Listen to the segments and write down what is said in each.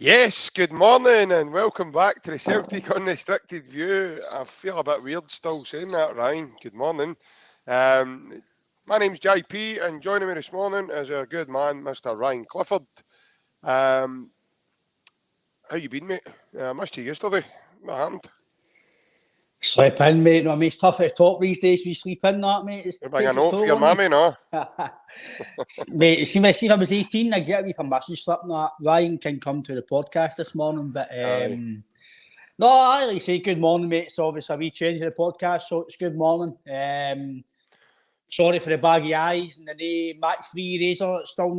Yes, good morning and welcome back to the Celtic Unrestricted View. I feel a bit weird still saying that, Ryan. Good morning. My name's JP and joining me this morning is our good man, Mr. Ryan Clifford. How you been, mate? I missed you yesterday. What happened? Sleep in, mate. No, I mean, it's tough at the top these days. We sleep in that, mate. It's You're bringing a note for your mammy, no? Mate, see, if I was 18, I'd get a wee permission slip and that. Ryan can come to the podcast this morning, but no, I like to say good morning, mate. It's obviously a wee change in the podcast, so it's good morning. Sorry for the baggy eyes and the new Mac 3 razor. It's still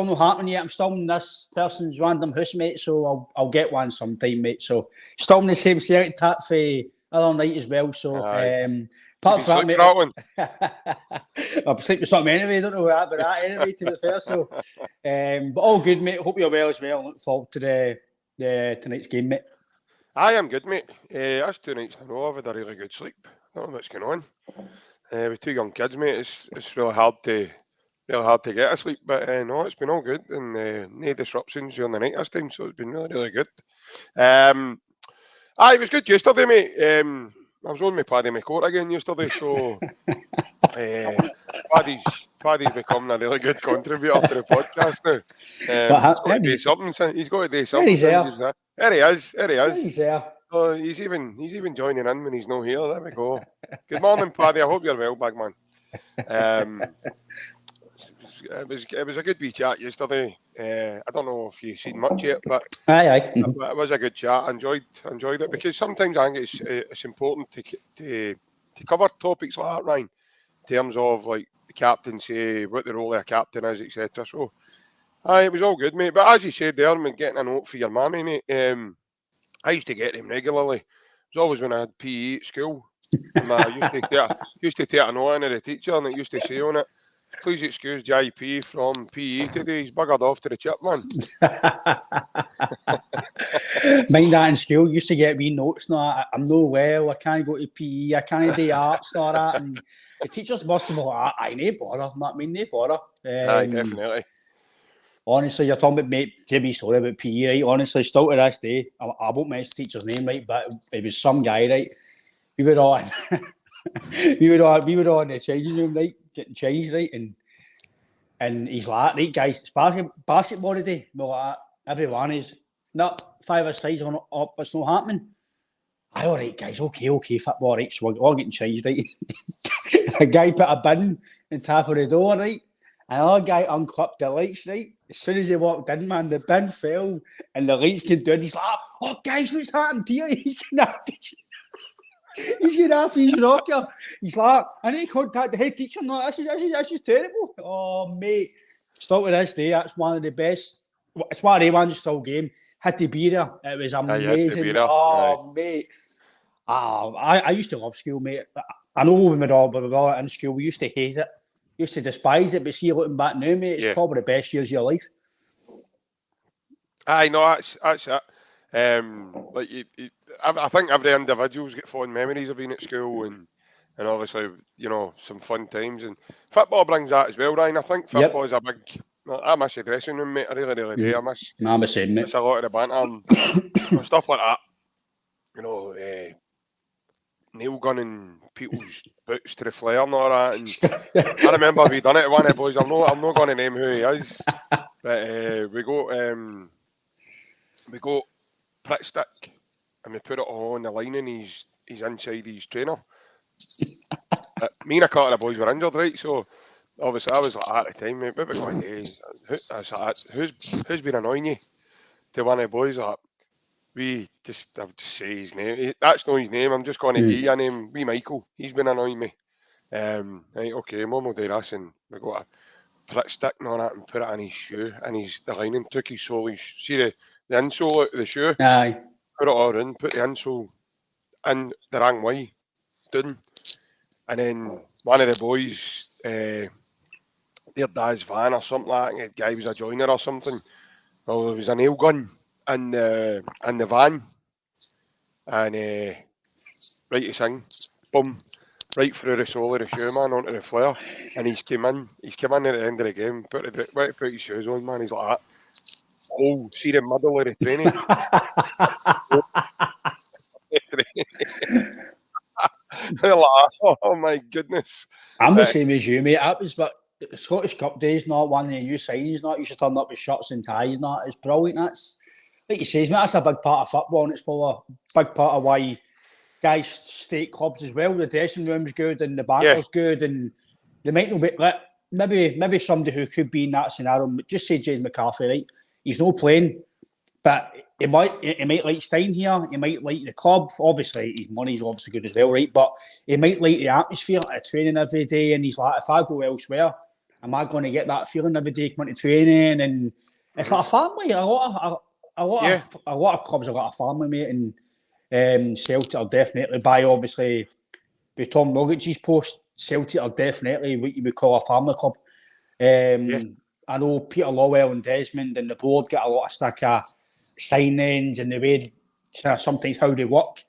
no happening yet. I'm still in this person's random house, mate, so I'll get one sometime, mate. So still in the same Celtic tap for other night as well. So apart from that, mate, I'll sleep with something anyway. Don't know about that anyway, to be fair. So but all good, mate. Hope you're well as well. Look forward to tonight's game, mate. I am good, mate. That's 2 nights in a row. I've had a really good sleep. Don't know what's going on. With 2 young kids, mate, it's really hard to get a sleep, but no, it's been all good and no disruptions during the night this time, so it's been really good. It was good yesterday, mate. I was on my Paddy McCourt again yesterday, so Paddy's becoming a really good contributor to the podcast now. He's got to do something. He's got to do something. There he is. He's there. Oh, he's even joining in when he's not here. There we go. Good morning, Paddy. I hope you're well, big man. It was a good wee chat yesterday. I don't know if you've seen much yet, but it was a good chat. I enjoyed it because sometimes I think it's important to cover topics like that, Ryan, in terms of like the captaincy, what the role of a captain is, etc. So, it was all good, mate. But as you said there, getting a note for your mammy, mate. I used to get them regularly. It was always when I had PE at school. I used to take a note into the teacher, and it used to say on it, "Please excuse JP from PE today. He's buggered off to the chip, man." Mind that in school, used to get wee notes. No, I'm no well. I can't go to PE. I can't do arts and all that. And the teachers must have been like, "I no bother." I mean, no bother. Aye, definitely. Honestly, you're talking about, mate, to be story about PE, right? Honestly, still to this day, I won't mention the teacher's name, right? But it was some guy, right? We were on the changing room, right? Getting changed, right? And he's like, "Right, guys, it's basketball today." We're like, "Everyone is not 5 sides on up, it's not happening." Aye, all right, guys, okay, football, right? So we're all getting changed, right? A guy put a bin on top of the door, right? Another guy unclipped the lights, right? As soon as he walked in, man, the bin fell and the lights came down. He's like, "Oh, guys, what's happened here?" He's getting off his rocker. He's like, "I need to contact the head teacher." No, this is terrible. Oh, mate. Still to this day, that's one of the best. It's one of the ones still game. Had to be there. It was amazing. Mate. I used to love school, mate. I know when we were all in school, we used to hate it. Used to despise it, but see, looking back now, mate, it's probably the best years of your life. Aye, no, that's it. I think every individual's got fond memories of being at school and obviously, some fun times. And football brings that as well, Ryan. I think football is a big... I miss the dressing room, mate. I really do. I miss... I'm the same, mate. Miss a lot of the banter and stuff like that. Nail gunning people's boots to the flare and all that. And I remember we done it to one of the boys. I'm not going to name who he is, but we got prick stick and we put it on the line and he's inside his trainer. But me and a couple of the boys were injured, right? So obviously I was like at the time, mate, what we going to do? Who's been annoying you? To one of the boys, like, I would just say his name. That's not his name. I'm just going to give you a name. Wee Michael. He's been annoying me. Right, okay, Mum will do this, and we got a prick stick and all that, and put it in his shoe, and the lining took his sole. See the insole out of the shoe. Aye. Put it all in. Put the insole in the wrong way, down, and then one of the boys, their dad's van or something like that. The guy was a joiner or something. Well, there was a nail gun in the van, and right to sing, boom, right through the sole of the shoe, man, onto the flare, and he's come in at the end of the game, put his shoes on, man, he's like that. Oh, see the middle of the training. Oh my goodness. I'm the same as you, mate. That was but the Scottish Cup days, not one of the new signings, not you should turn up with shirts and ties, not it's brilliant. That's like you say, mate, that's a big part of football, and it's probably a big part of why guys stay at clubs as well. The dressing room's good and the banter's good, and they might not be maybe somebody who could be in that scenario, but just say James McCarthy, right? He's not playing, but he might like staying here. He might like the club. Obviously, his money's obviously good as well, right? But he might like the atmosphere at training every day. And he's like, if I go elsewhere, am I going to get that feeling every day coming to training? And it's like a family. A lot of clubs have got a family, mate. And Celtic are definitely obviously with Tom Rogic's post. Celtic are definitely what you would call a family club. I know Peter Lawwell and Desmond and the board get a lot of stick signings and the way sometimes how they work.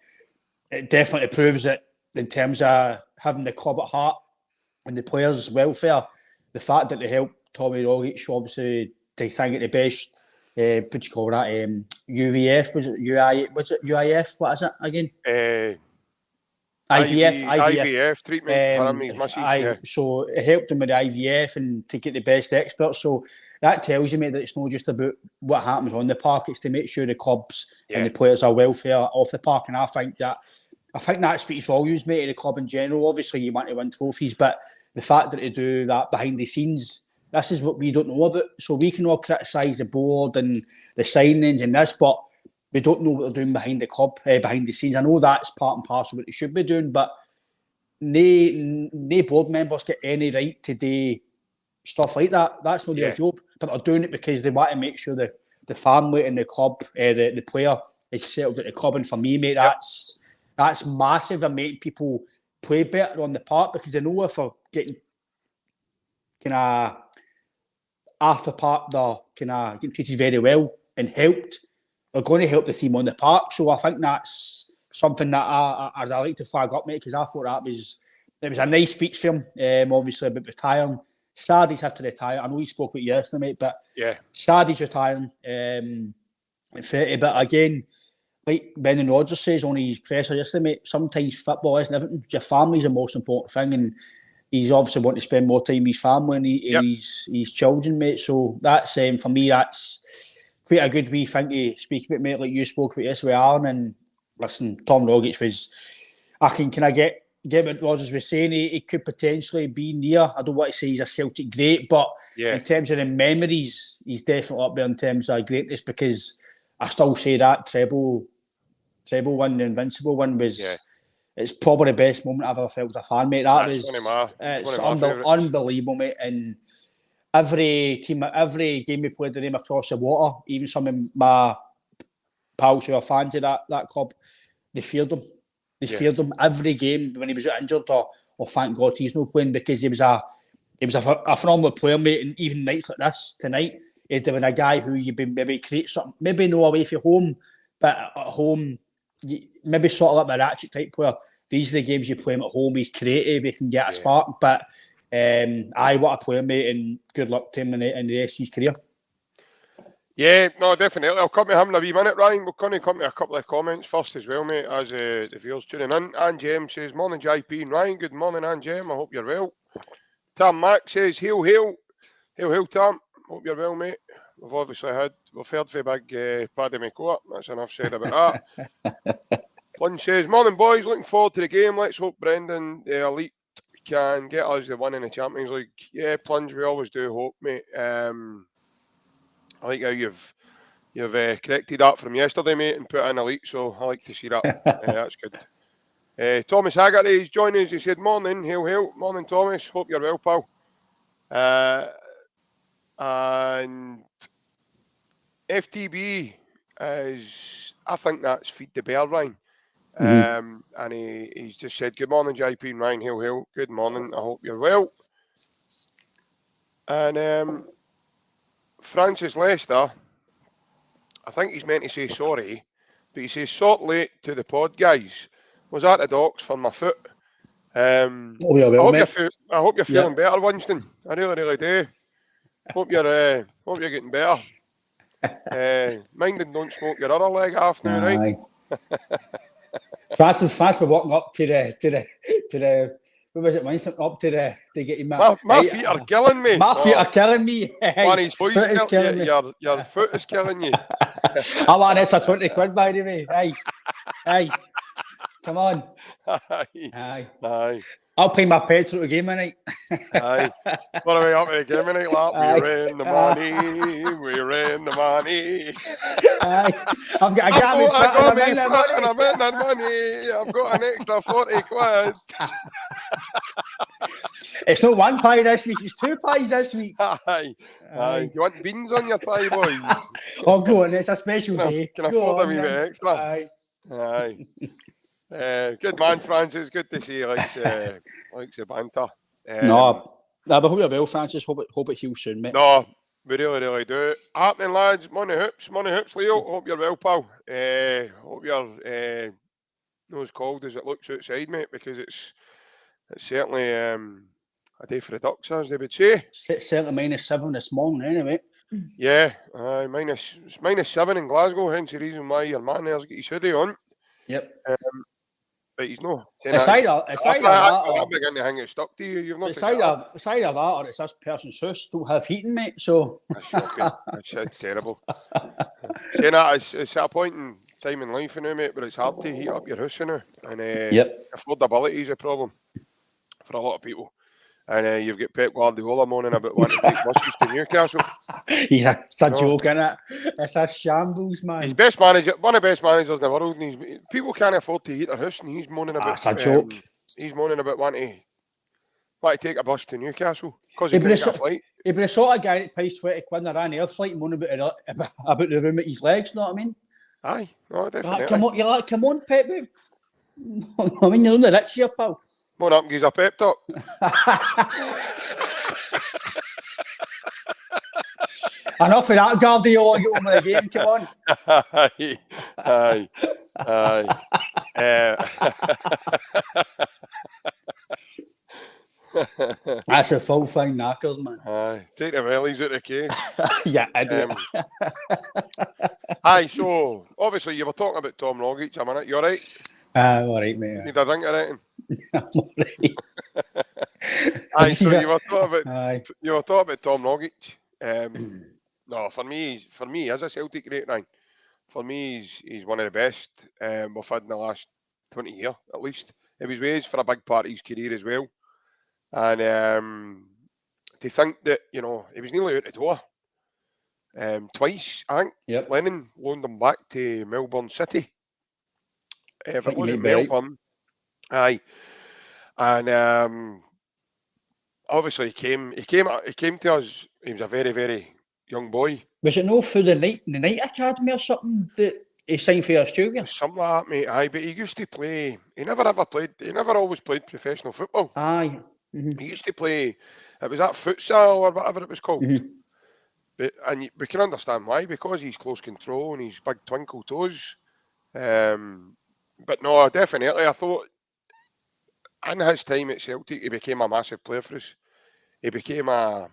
It definitely proves it in terms of having the club at heart and the players' welfare. The fact that they helped Tommy Rogic, obviously, to think it the best. What do you call that? UVF was it UI? Was it UIF? What is it again? IVF treatment. So it helped them with the IVF and to get the best experts. So that tells you, mate, that it's not just about what happens on the park. It's to make sure the clubs and the players are welfare off the park. And I think that speaks volumes, mate, of the club in general. Obviously, you want to win trophies, but the fact that they do that behind the scenes, this is what we don't know about. So we can all criticise the board and the signings and this, but we don't know what they're doing behind the club, behind the scenes. I know that's part and parcel of what they should be doing, but no board members get any right to do stuff like that. That's not their job, but they're doing it because they want to make sure that the family and the club, the player is settled at the club. And for me, mate, that's massive and making people play better on the park, because they know if they're getting kind of off the park, they're kind of getting treated very well and helped, are going to help the team on the park. So I think that's something that I'd like to flag up, mate, because I thought it was a nice speech for him, obviously, about retiring. Sad he's had to retire. I know he spoke about it yesterday, mate, but sad he's retiring. But again, like Brendan Rodgers says on his presser yesterday, mate, sometimes football isn't everything. Your family's the most important thing, and he's obviously wanting to spend more time with his family and his children, mate. So that's, for me, that's quite a good wee thing to speak about, mate, like you spoke about yesterday, Aaron. And listen, Tom Rogic was, can I get what Rodgers was saying? He could potentially be near, I don't want to say he's a Celtic great, but in terms of the memories, he's definitely up there in terms of greatness, because I still say that treble win, the Invincible win, was it's probably the best moment I've ever felt as a fan, mate. It's unbelievable, mate. And every game we played the name across the water, even some of my pals who are fans of that club, they feared him. They feared him every game when he was injured, or thank God he's not playing, because he was a phenomenal player, mate. And even nights like this tonight, he's doing a guy who you maybe create something, maybe no away from home, but at home, maybe sort of like a Ratchet type player. These are the games you play him at home. He's creative, he can get a spark. But I want to play him, mate, and good luck to him in the rest of his career. Yeah, no, definitely. I'll come to him in a wee minute, Ryan. We're going to come to a couple of comments first as well, mate, as the viewers tuning in. Anne Jem says, morning, JP and Ryan. Good morning, Anne Jem. I hope you're well. Tam Mack says, hail, hail. Hail, hail, Tam. Hope you're well, mate. We've heard for big Paddy McCourt. That's enough said about that. Plunge says, morning, boys. Looking forward to the game. Let's hope Brendan, the elite, can get us the win in the Champions League. Yeah, Plunge, we always do hope, mate. I like how you've corrected that from yesterday, mate, and put in elite, so I like to see that. That's good. Thomas Haggerty is joining us. He said, morning, hail, hail. Morning, Thomas. Hope you're well, pal. And FTB is, I think that's Feed the Bear, Ryan. And he's just said, good morning, JP and Ryan. Hail, hail. Good morning. I hope you're well. And Francis Lester, I think he's meant to say sorry, but he says, sort late to the pod, guys. Was at the docks for my foot. I hope you're feeling better, Winston. I really, really do. Hope you're getting better. Mind and don't smoke your other leg off now, right? Fast were walking up to the what was it, Winston, up to get him my feet are killing me. My feet are killing me. Manny's foot is killing me. Your foot is killing you. I want extra 20 quid, by the way. Hey. Come on. Aye. I'll pay my petrol to game tonight. Aye. What are we up to the game tonight, lad? We ran the money. Aye. I've got a gammy fat and I'm in that money. I've got an extra 40 quid. It's not one pie this week, it's 2 pies this week. Aye. You want beans on your pie, boys? Oh, go on, it's a special day. Can afford a wee bit extra. Aye. Good man, Francis. Good to see you. Likes the banter. No, I hope you're well, Francis. Hope it heals soon, mate. No, we really do. Happening, lads. Money hoops, Leo. Hope you're well, pal. Hope you're not as cold as it looks outside, mate, because it's certainly a day for the ducks, as they would say. It's certainly -7 this morning, anyway. Yeah, it's -7 in Glasgow, hence the reason why your man there's got his hoodie on. Yep. But he's no. It's either that or I'm beginning to hang it stuck to you. You've not. It's either that or it's this person's house don't have heating, mate. So that's shocking. That's terrible. Saying that, it's at a point in time in life now, mate, but it's hard to heat up your house now, and affordability is a problem for a lot of people. And you've got Pep Guardiola moaning about wanting to take buses to Newcastle. It's a joke, innit? It's a shambles, man. He's best manager, one of the best managers in the world. And people can't afford to heat their house, and he's moaning about. That's a joke. He's moaning about wanting to take a bus to Newcastle because he can't get a flight. He'd be the sort of guy that pays 20 quid in a Ryanair flight and moaning about the room at his legs. You know what I mean? Aye, no, definitely. Come on, Pep. I mean, you're on the rich here, pal. Moan up and gives a pep talk. Enough of that, Guardiola. Get on with the game. Come on. Aye. That's a full fine knackered, man. Aye. Take the wellies out of the case. Yeah, I do. Aye, so obviously you were talking about Tom Rogic a minute. You alright? All right, mate. Need a drink of it? I'm all right. Aye, so you were talking about Tom Rogic. No, for me, as a Celtic great man, for me, he's one of the best we've had in the last 20 years, at least. He was ways for a big part of his career as well. And to think that, he was nearly out the door twice, I think. Yep. Lennon loaned him back to Melbourne City. If it wasn't Melbourne, aye. And obviously he came to us. He was a very, very young boy. Was it no through the night academy or something that he signed for Australia? Something like that, mate. Aye, but he used to play. He never always played professional football. Aye. Mm-hmm. He used to play. It was that futsal or whatever it was called. Mm-hmm. But we can understand why, because he's close control and he's big twinkle toes. But no, definitely, I thought in his time at Celtic, he became a massive player for us. He became a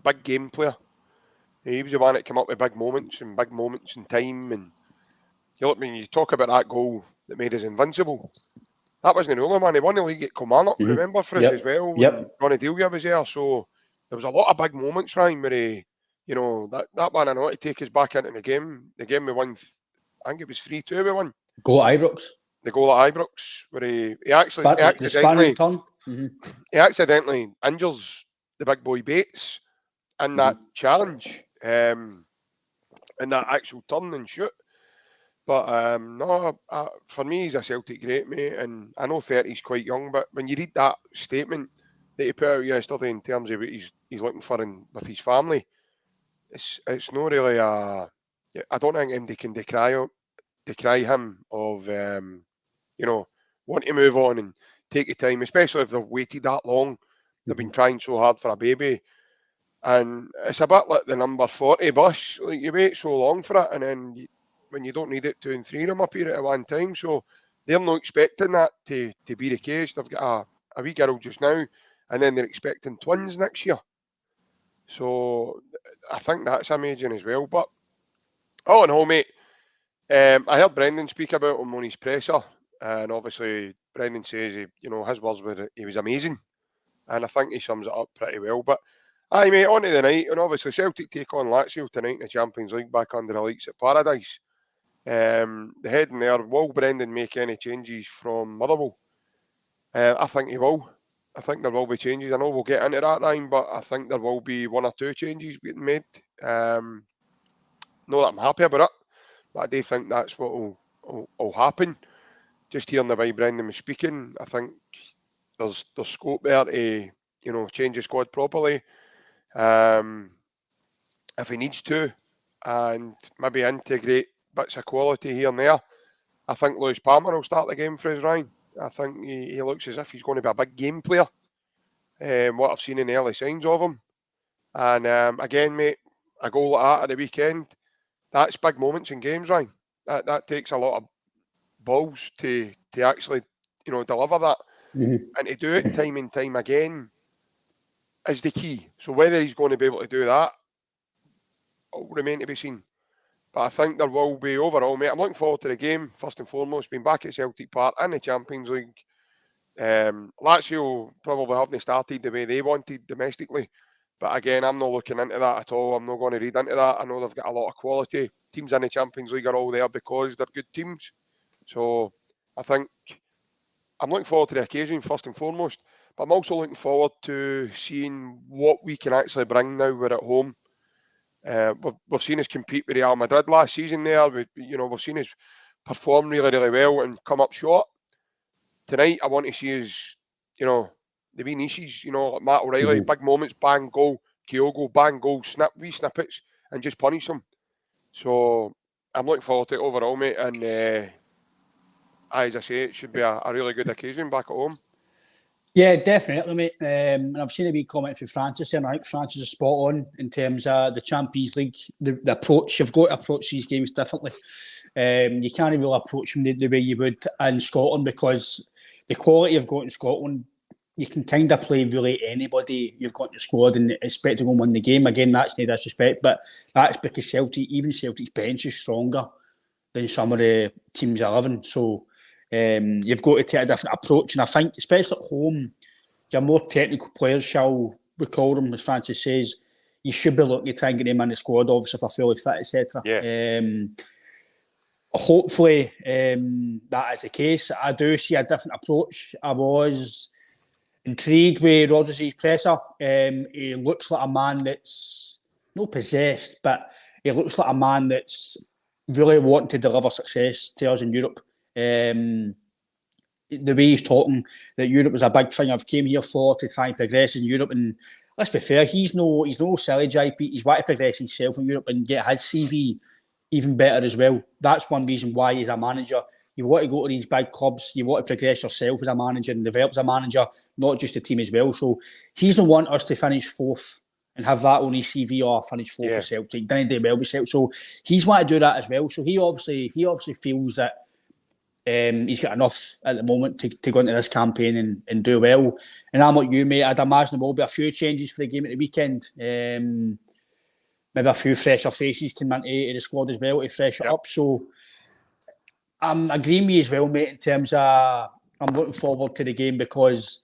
big game player. He was the one that came up with big moments in time. And when you talk about that goal that made us invincible, that wasn't the only one. He won the league at Kilmarnock, remember, for us as well. Yep. Ronnie Delia was there, so there was a lot of big moments, Ryan, where he, that one I know to take us back into the game. The game we won, I think it was 3-2 we won. Goal at Ibrox. The goal at Ibrox, where he accidentally he accidentally injures the big boy Bates in that challenge, in that actual turn and shoot. But for me, he's a Celtic great, mate, and I know 30 is quite young, but when you read that statement that he put out yesterday in terms of what he's looking for with his family, it's not really I don't think anybody can decry him of want to move on and take the time, especially if they've waited that long. They've been trying so hard for a baby, and it's a bit like the number 40 bus. Like, you wait so long for it, and then when you don't need it, 2 and 3 of them appear at one time. So they're not expecting that to be the case. They've got a wee girl just now, and then they're expecting twins next year. So I think that's amazing as well. But all in all, mate, I heard Brendan speak about him on his presser, and obviously Brendan says his words were he was amazing, and I think he sums it up pretty well. But aye, mate, on to the night, and obviously Celtic take on Lazio tonight in the Champions League back under the lights at Paradise. The heading there, will Brendan make any changes from Motherwell? I think he will. I think there will be changes. I know we'll get into that, Ryan, but I think there will be one or two changes being made. Not that I'm happy about it, but I do think that's what will happen. Just hearing the way Brendan was speaking, I think there's scope there to change the squad properly if he needs to, and maybe integrate bits of quality here and there. I think Lewis Palmer will start the game for us, Ryan. I think he looks as if he's going to be a big game player. What I've seen in the early signs of him. And again, mate, a goal like that at the weekend, that's big moments in games, Ryan. That takes a lot of balls to actually, deliver that. Mm-hmm. And to do it time and time again is the key. So whether he's going to be able to do that will remain to be seen. But I think there will be overall, mate. I'm looking forward to the game, first and foremost. Being back at Celtic Park in the Champions League. Lazio probably haven't started the way they wanted domestically. But again, I'm not looking into that at all. I'm not going to read into that. I know they've got a lot of quality. Teams in the Champions League are all there because they're good teams. So I think I'm looking forward to the occasion, first and foremost. But I'm also looking forward to seeing what we can actually bring now we're at home. We've seen us compete with Real Madrid last season there. We've seen us perform really, really well and come up short. Tonight, I want to see us, the wee niches, like Matt O'Reilly, big moments, bang, goal, Kyogo, bang, goal, wee snippets, and just punish them. So I'm looking forward to it overall, mate. And as I say, it should be a really good occasion back at home. Yeah, definitely, mate. And I've seen a wee comment from Francis, and I think Francis is spot on in terms of the Champions League, the approach. You've got to approach these games differently. You can't really approach them the way you would in Scotland, because the quality you've got in Scotland, you can kind of play really anybody you've got in the squad and expect to go and win the game. Again, that's no disrespect, but that's because Celtic's bench is stronger than some of the teams 11. So you've got to take a different approach. And I think, especially at home, your more technical players, shall we call them, as Francis says, you should be looking to try and get them in the squad, obviously, if they're fully fit, etc. Yeah. Hopefully, that is the case. I do see a different approach. I was intrigued with Rodgers' presser. He looks like a man that's not possessed, but he looks like a man that's really wanting to deliver success to us in Europe. The way he's talking that Europe was a big thing I've came here for, to try and progress in Europe, and let's be fair, he's no silly JP. He's wanting to progress himself in Europe and get his CV even better as well. That's one reason why he's a manager. You want to go to these big clubs, you want to progress yourself as a manager and develop as a manager, not just the team as well. So he's don't want us to finish fourth and have that on his CV or finish fourth to Celtic. Didn't do well with Celtic. So he's want to do that as well. So he obviously feels that he's got enough at the moment to go into this campaign and do well. And I'm like you, mate. I'd imagine there will be a few changes for the game at the weekend. Maybe a few fresher faces come into the squad as well to fresh it up. So I'm agreeing with you as well, mate, in terms of I'm looking forward to the game, because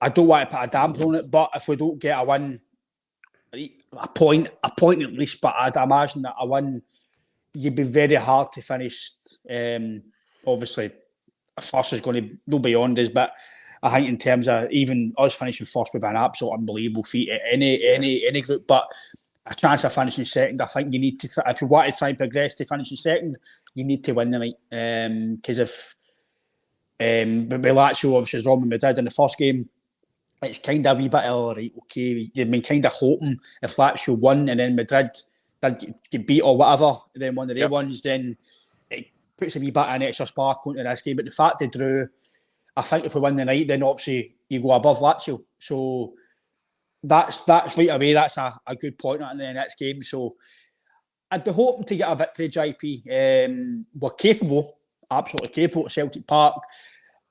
I don't want to put a damper on it. But if we don't get a win, a point at least, but I'd imagine that a win, you'd be very hard to finish. Obviously, first is going to go beyond us, but I think in terms of even us finishing first would be an absolute unbelievable feat at any group. But a chance of finishing second, I think you need to, if you want to try and progress to finishing second, you need to win the night. Because if but Lazio obviously is wrong with Madrid in the first game, it's kind of a wee bit all right. Okay, you've been kind of hoping if Lazio won and then Madrid did get beat or whatever, then one of their ones, then it puts a wee bit of an extra spark onto this game. But the fact they drew, I think if we win the night, then obviously you go above Lazio. So that's right away. That's a good point in the next game. So I'd be hoping to get a victory, JP. We're capable, absolutely capable at Celtic Park.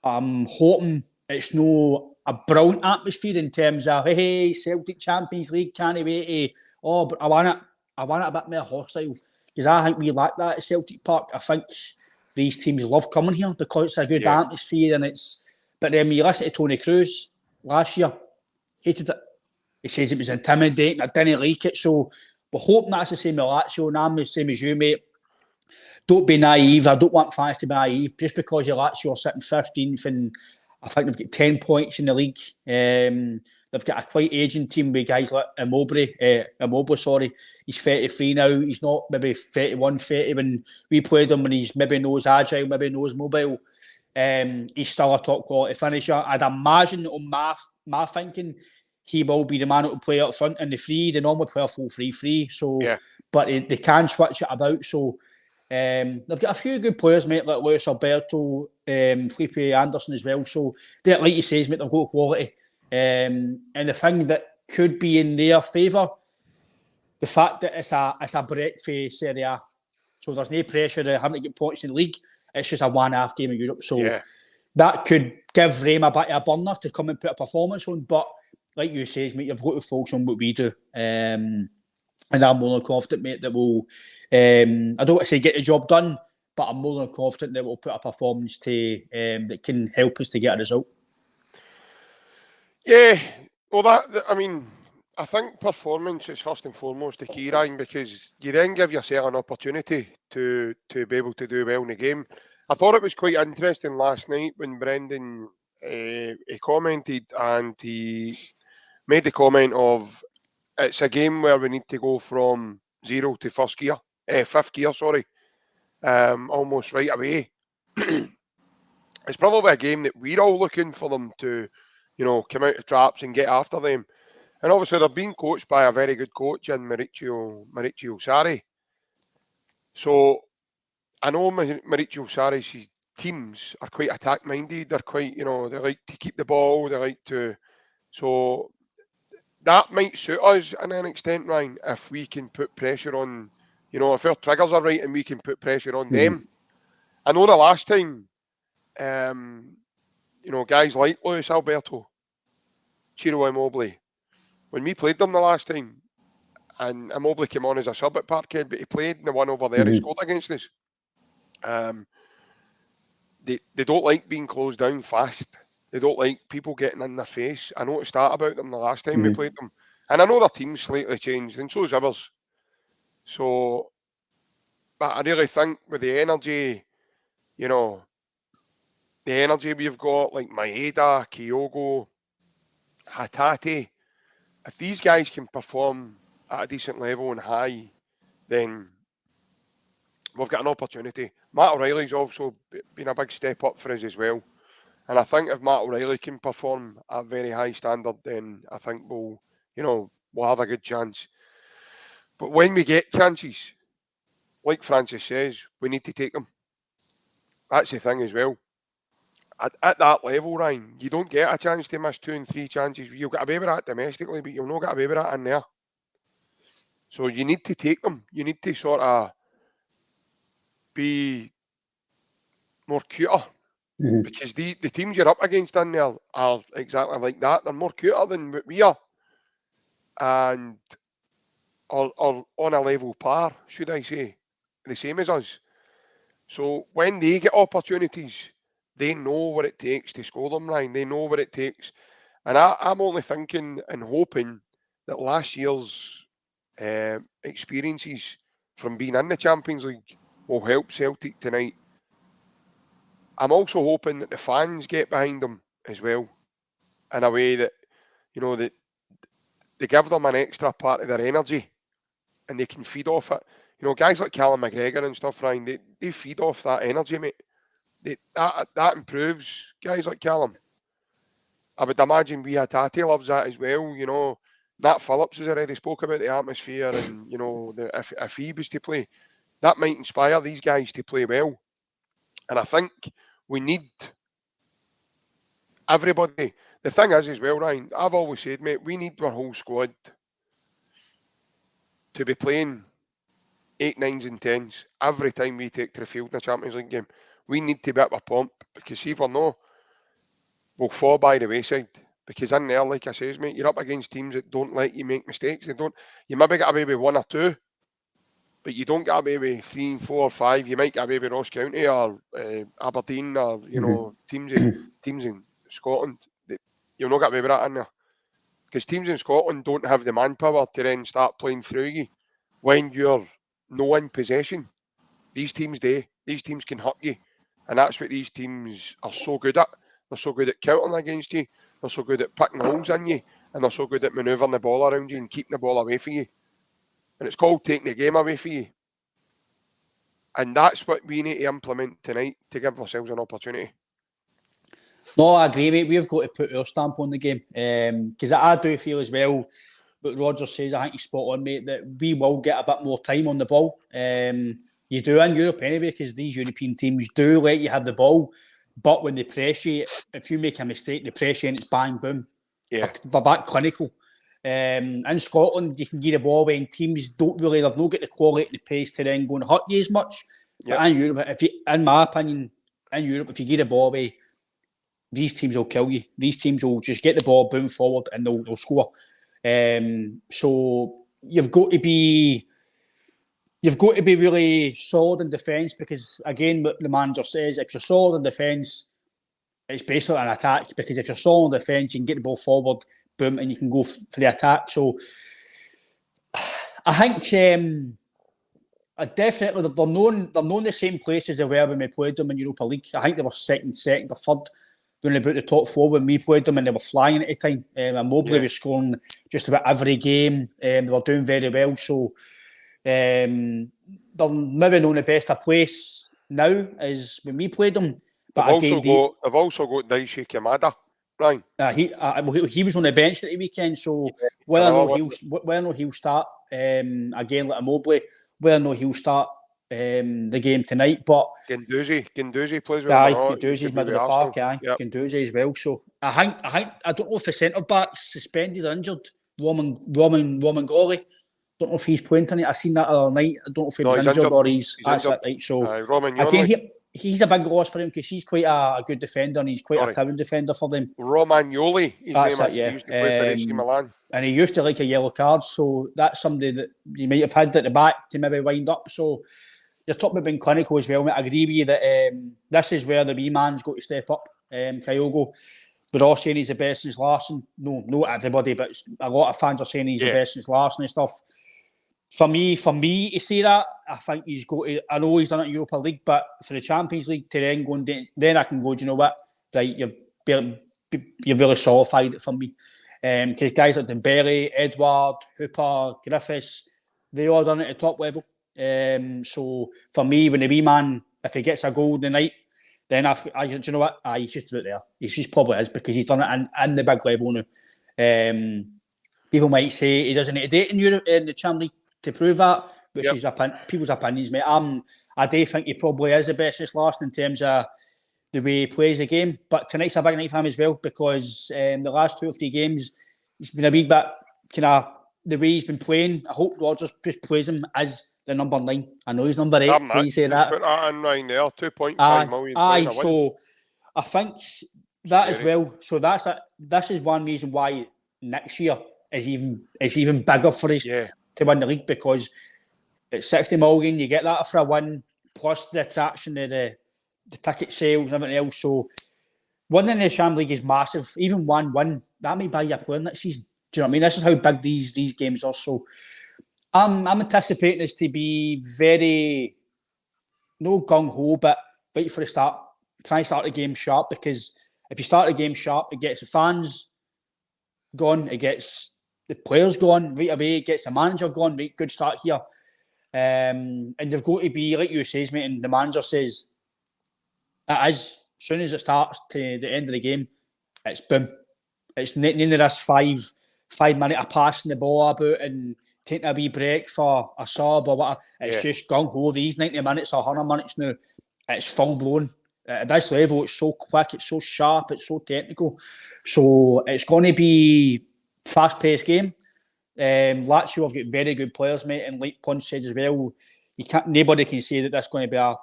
I'm hoping it's no a brilliant atmosphere in terms of, hey, Celtic Champions League, can't wait to, but I want it a bit more hostile. Because I think we lack that at Celtic Park. I think these teams love coming here because it's a good atmosphere and it's... But then when you listen to Tony Cruz last year, hated it. He says it was intimidating. I didn't like it. So we're hoping that's the same with Lazio, and I'm the same as you, mate. Don't be naive. I don't want fans to be naive. Just because your Lazio are sitting 15th and I think they've got 10 points in the league. They've got a quite aging team with guys like Immobile, he's 33 now. He's not maybe 31, 30 when we played him, and he's maybe knows agile, maybe knows mobile. He's still a top quality finisher. I'd imagine on my thinking, he will be the man that will play up front in the free. They normally play a full 3-3. So, but they can switch it about. So they've got a few good players, mate, like Luis Alberto, Felipe Anderson as well. So, like you say, mate, they've got quality. And the thing that could be in their favour, the fact that it's a break for Serie A. So there's no pressure of having to get points in the league. It's just a one-half game in Europe. So that could give Rame a bit of a burner to come and put a performance on. But like you say, mate, you've got to focus on what we do. And I'm more than confident, mate, that we'll... I don't want to say get the job done, but I'm more than confident that we'll put a performance to that can help us to get a result. Yeah, well, I mean, I think performance is first and foremost the key, Ryan, because you then give yourself an opportunity to be able to do well in the game. I thought it was quite interesting last night when Brendan he commented and he made the comment of it's a game where we need to go from 0 to fifth gear, almost right away. It's probably a game that we're all looking for them to, come out of traps and get after them. And obviously they're being coached by a very good coach in Maurizio Sarri. So I know Maurizio Sarri's teams are quite attack-minded. They're quite, they like to keep the ball. They like to... So that might suit us in an extent, Ryan, if we can put pressure on, if our triggers are right and we can put pressure on them. I know the last time, guys like Luis Alberto, Ciro Immobile, when we played them the last time, and Immobile came on as a sub at Parkhead, but he played in the one over there, he scored against us. They don't like being closed down fast. They don't like people getting in their face. I noticed that about them the last time we played them. And I know their team's slightly changed, and so is ours. So, but I really think with the energy, the energy we've got, like Maeda, Kyogo, Hatate, if these guys can perform at a decent level and high, then we've got an opportunity. Matt O'Reilly's also been a big step up for us as well. And I think if Matt O'Reilly can perform at a very high standard, then I think we'll have a good chance. But when we get chances, like Francis says, we need to take them. That's the thing as well. At that level, Ryan, you don't get a chance to miss 2 and 3 chances. You've got a baby that domestically, but you'll not get a baby that in there. So you need to take them. You need to sort of be more cuter. Because the teams you're up against in there are exactly like that. They're more cuter than what we are. And are on a level par, should I say. The same as us. So when they get opportunities, they know what it takes to score them, Ryan. They know what it takes. And I'm only thinking and hoping that last year's experiences from being in the Champions League will help Celtic tonight. I'm also hoping that the fans get behind them as well in a way that, that they give them an extra part of their energy and they can feed off it. Guys like Callum McGregor and stuff, Ryan, they feed off that energy, mate. That improves guys like Callum. I would imagine Hatate loves that as well. Nat Phillips has already spoke about the atmosphere and, if he was to play, that might inspire these guys to play well. And I think we need everybody. The thing is as well, Ryan, I've always said, mate, we need our whole squad to be playing 8, 9s and 10s every time we take to the field in a Champions League game. We need to be at our pomp because see if we're not, we'll fall by the wayside. Because in there, like I says, mate, you're up against teams that don't let you make mistakes. You maybe get away with 1 or 2, but you don't get away with 3, 4, 5. You might get away with Ross County or Aberdeen or teams in Scotland. You'll not get away with that in there, because teams in Scotland don't have the manpower to then start playing through you when you're no in possession. These teams do. These teams can hurt you, and that's what these teams are so good at. They're so good at countering against you. They're so good at picking holes in you, and they're so good at manoeuvring the ball around you and keeping the ball away from you. And it's called taking the game away from you. And that's what we need to implement tonight to give ourselves an opportunity. No, I agree, mate. We've got to put our stamp on the game. Because I do feel as well, what Roger says, I think he's spot on, mate, that we will get a bit more time on the ball. You do in Europe anyway, because these European teams do let you have the ball. But when they press you, if you make a mistake, they press you and it's bang, boom. Yeah. They're that clinical. In Scotland, you can get the ball away and teams don't really, they've not got the quality and the pace to then go and hurt you as much. Yep. But in Europe, in my opinion, if you get the ball away, these teams will kill you. These teams will just get the ball, boom forward, and they'll score. So you've got to be really solid in defence, because again, what the manager says, if you're solid in defence, it's basically an attack. Because if you're solid in defence, you can get the ball forward, boom, and you can go for the attack. So I think definitely they're known the same places they were when we played them in Europa League. I think they were second or third, going about the top 4 when we played them, and they were flying at the time. And Mobley was scoring just about every game. They were doing very well. So they're maybe not the best of place now as when we played them. But they've also got Daisy Kamada, Brian. He was on the bench at the weekend, so whether or not he'll start again like a Mobley, whether or not he'll start the game tonight. But Gendouzi plays with Gendouzi's middle of the park, Gendouzi as well. So I don't know if the centre back's suspended or injured. Roman Goli. Don't know if he's playing tonight. I seen that other night. I don't know if he was injured or he's that's injured. It, right. So again, he's a big loss for him, because he's quite a good defender, and he's quite a towering defender for them. Romagnoli, that's it, he used to play for AC Milan. And he used to like a yellow card, so that's somebody that you might have had at the back to maybe wind up. So you're talking about being clinical as well, mate. I agree with you that this is where the wee man's got to step up. Kyogo, we're all saying he's the best since Larsson. No, not everybody, but a lot of fans are saying he's the best since Larsson and stuff. For me to say that, I think he's got to. I know he's done it in Europa League, but for the Champions League to then go and then I can go, do you know what? Right, you're really solidified it for me. Because guys like Dembele, Edward, Hooper, Griffiths, they all done it at the top level. So for me, when the wee man, if he gets a goal tonight, then do you know what? He's just about there. He just probably is, because he's done it in the big level now. People might say he doesn't need to date in Europe in the Champions League to prove that, which is people's opinions, mate. I do think he probably is the best since last in terms of the way he plays the game. But tonight's a big night for him as well, because the last 2 or 3 games, he's been a wee bit kind of the way he's been playing. I hope Rodgers just plays him as the number 9. I know he's number 8, so you say that. Put that in right there, 2.5 million. So I think that as well. So this is one reason why next year is even bigger for us to win the league, because it's 60 million, you get that for a win, plus the attraction of the ticket sales and everything else. So winning the Champions League is massive. Even 1-1, that may buy you a player next season. Do you know what I mean? This is how big these games are. So I'm anticipating this to be very, no gung-ho, but right for the start. Try and start the game sharp, because if you start the game sharp, it gets the fans gone, it gets the players gone right away, it gets the manager gone, right, good start here. And they've got to be, like you says, mate, and the manager says, it is, as soon as it starts to the end of the game, it's boom. It's none of this 5 minute of passing the ball about and taking a wee break for a sub or whatever. It's just gung-ho. These 90 minutes or 100 minutes now, it's full-blown. At this level, it's so quick, it's so sharp, it's so technical. So it's going to be fast-paced game. Lazio have got very good players, mate, and like Punch said as well, nobody can say that that's going to be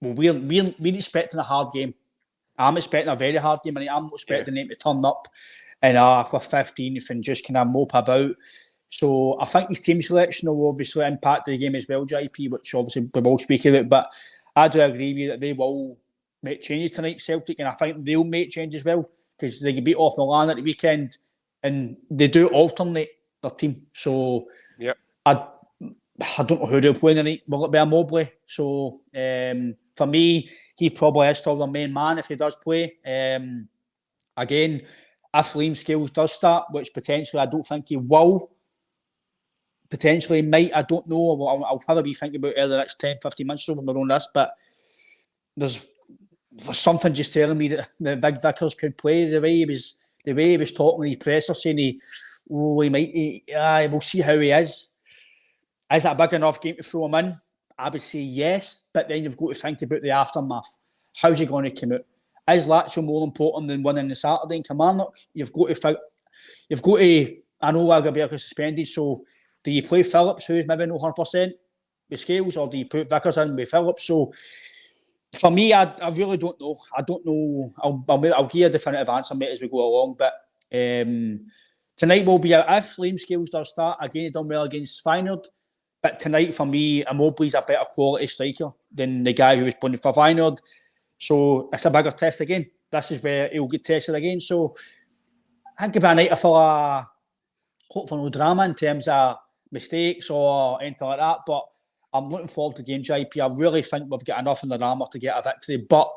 we're expecting a hard game. I'm expecting a very hard game, and I'm expecting them to turn up and we're 15th and just kind of mope about. So I think his team selection will obviously impact the game as well, JP, which obviously we will speak about. But I do agree with you that they will make changes tonight, Celtic, and I think they'll make changes as well because they can beat off Milan at the weekend, and they do alternate their team. So yeah, I don't know who they'll play tonight. Will it be a Mobley? So for me, he probably is still the main man if he does play. Again, if Liam Scales does start, which potentially I don't think he will, potentially might, I don't know. I'll probably be thinking about early the next 10, 15 months or so when we're on this, but there's something just telling me that Big Vickers could play the way he was talking in his presser, saying he might. We'll see how he is. Is it a big enough game to throw him in? I would say yes, but then you've got to think about the aftermath. How's he going to come out? Is Lazio more important than winning the Saturday in Kilmarnock? You've got to. I know Algerberg is suspended, so do you play Phillips, who's maybe not 100% with Scales, or do you put Vickers in with Phillips? So for me, I really don't know. I don't know. I'll give you a definitive answer, mate, as we go along. But tonight will be if Liam Scales does start again. He done well against Feyenoord. But tonight, for me, Immobile's a better quality striker than the guy who was playing for Feyenoord. So it's a bigger test again. This is where he'll get tested again. So I think it'll be a night full of hopefully no drama in terms of mistakes or anything like that. But I'm looking forward to the game, JP. I really think we've got enough in the armour to get a victory. But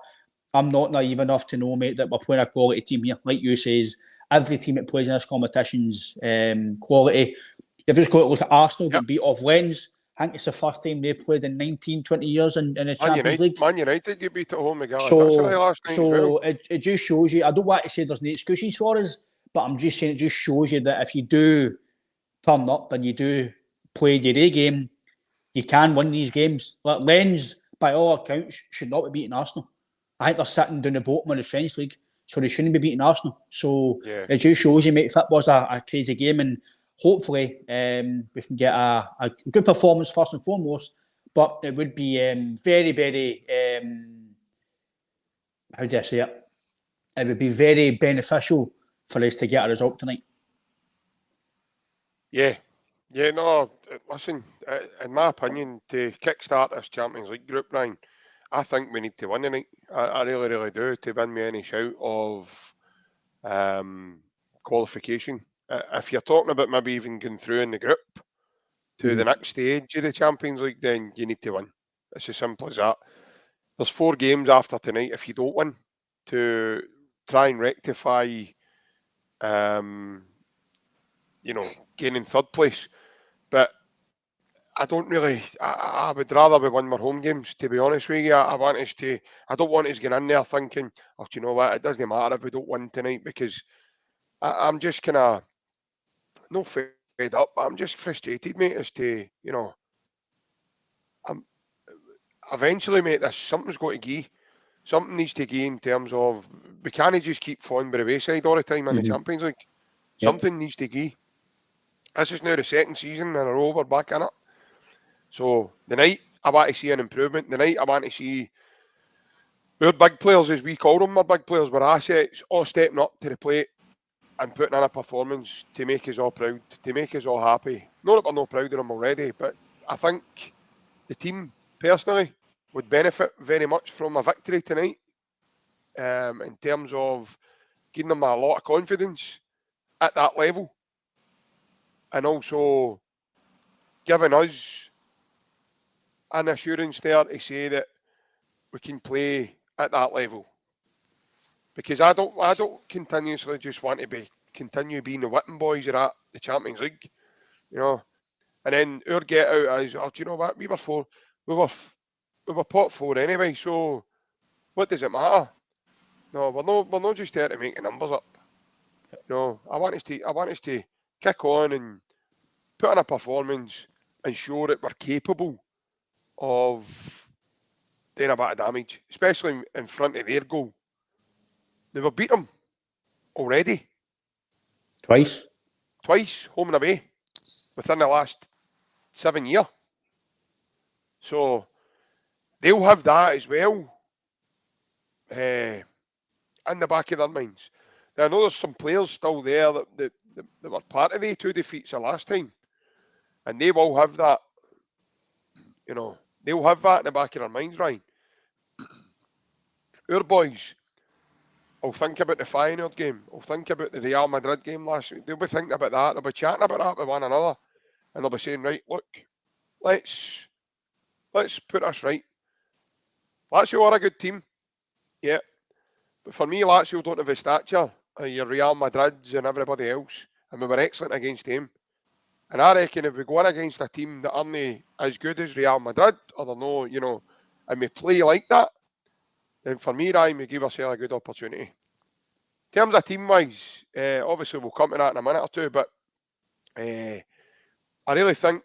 I'm not naive enough to know, mate, that we're playing a quality team here. Like you says, every team that plays in this competition's quality. You've just got to look at Arsenal get beat off Lens. I think it's the first time they've played in 19, 20 years in the Champions League. Man United get beat at home again. So it just shows you, I don't want to say there's no excuses for us, but I'm just saying it just shows you that if you do turn up and you do play your A game, you can win these games. Like Lens, by all accounts, should not be beating Arsenal. I think they're sitting down the bottom of the French League, so they shouldn't be beating Arsenal. So it just shows you, mate, football's a crazy game, and hopefully we can get a good performance first and foremost, but it would be very, very, how do I say it? It would be very beneficial for us to get a result tonight. Yeah, no, listen, in my opinion, to kickstart this Champions League group, Ryan, I think we need to win tonight. I really, really do, to win me any shout of qualification. If you're talking about maybe even going through in the group to the next stage of the Champions League, then you need to win. It's as simple as that. There's 4 games after tonight. If you don't win, to try and rectify, gaining third place. But I don't really. I would rather we win more home games, to be honest with you. I want us to. I don't want us getting in there thinking, oh, do you know what? It doesn't matter if we don't win tonight, because I'm just kind of not fed up. But I'm just frustrated, mate, as to, eventually, mate, something's got to give. Something needs to give in terms of, we can't just keep falling by the wayside all the time in the Champions League. Something needs to give. This is now the second season in a row we're back in it. So the night I want to see an improvement. The night I want to see our big players, as we call them, our big players, were assets, all stepping up to the plate and putting in a performance to make us all proud, to make us all happy. Not that we're not proud of them already, but I think the team personally would benefit very much from a victory tonight, in terms of giving them a lot of confidence at that level, and also giving us an assurance there to say that we can play at that level. Because I don't continuously just want to continue being the whipping boys are at the Champions League, And then our get out is, oh, do you know what? We were pot 4 anyway, so what does it matter? No, we're not just there to make the numbers up. I want us to kick on and put in a performance and show that we're capable of doing a bit of damage, especially in front of their goal. Now, we've beat them already. Twice, home and away, within the last 7 years. So they'll have that as well, in the back of their minds. I know there's some players still there that were part of the 2 defeats the last time, and they will have that. They'll have that in the back of their minds, Ryan. Our boys will think about the Feyenoord game. Will think about the Real Madrid game last week. They'll be thinking about that. They'll be chatting about that with one another, and they'll be saying, right, look, let's put us right. Lazio are a good team, yeah, but for me, Lazio don't have the stature of your Real Madrids and everybody else, and we were excellent against them. And I reckon if we go in against a team that aren't as good as Real Madrid, or they're no, and we play like that, then for me, Ryan, we give ourselves a good opportunity. In terms of team-wise, obviously we'll come to that in a minute or two, but I really think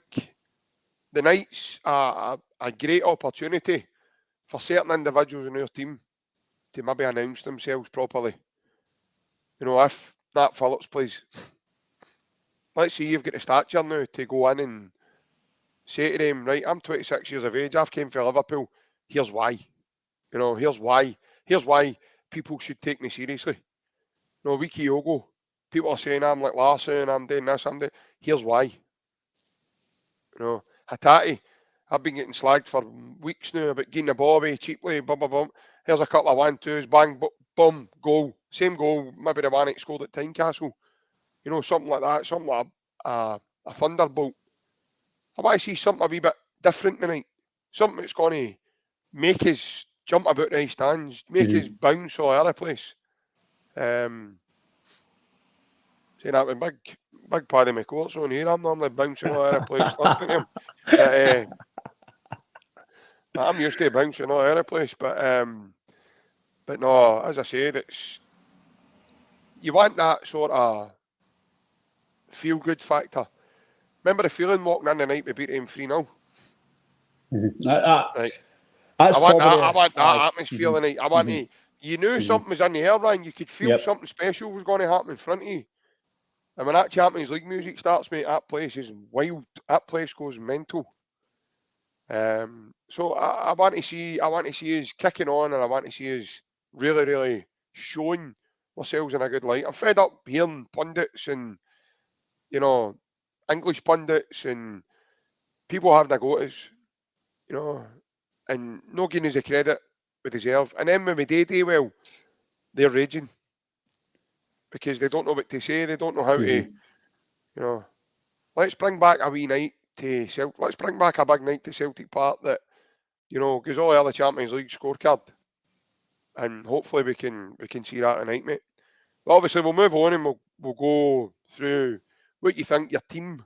the night's a great opportunity for certain individuals in our team to maybe announce themselves properly. If Nat Phillips plays, let's see, you've got the stature now to go in and say to them, right, I'm 26 years of age, I've came from Liverpool, here's why. Here's why people should take me seriously. A week ago, people are saying I'm like Larson, I'm doing this, here's why. Hatate, I've been getting slagged for weeks now about getting the ball away cheaply, bum, bum, bum. Here's a couple of 1-2s, bang, boom, goal. Same goal, maybe the one that scored at Tynecastle. Something like that, something like a thunderbolt. I want to see something a wee bit different tonight. Something that's going to make us jump about the stands, make us bounce all over the place. Saying that with big Paddy McCourt's on here, I'm normally bouncing all over the place listening to him. But, I'm used to bouncing all over the place, but no, as I said, you want that sort of feel-good factor. Remember the feeling walking in the night we beat him 3-0? Right. I want that atmosphere tonight. I want to. You knew something was in the air, Ryan. You could feel something special was going to happen in front of you. And when that Champions League music starts, mate, that place is wild. That place goes mental. So I want to see us kicking on, and I want to see us really, really showing ourselves in a good light. I'm fed up hearing pundits and English pundits and people having a go at us, and not giving us the credit we deserve. And then when we do well, they're raging because they don't know what to say. They don't know how to, let's bring back a wee night to Celtic. Let's bring back a big night to Celtic Park that, goes all the Champions League scorecard. And hopefully we can see that tonight, mate. But obviously we'll move on and we'll go through what you think your team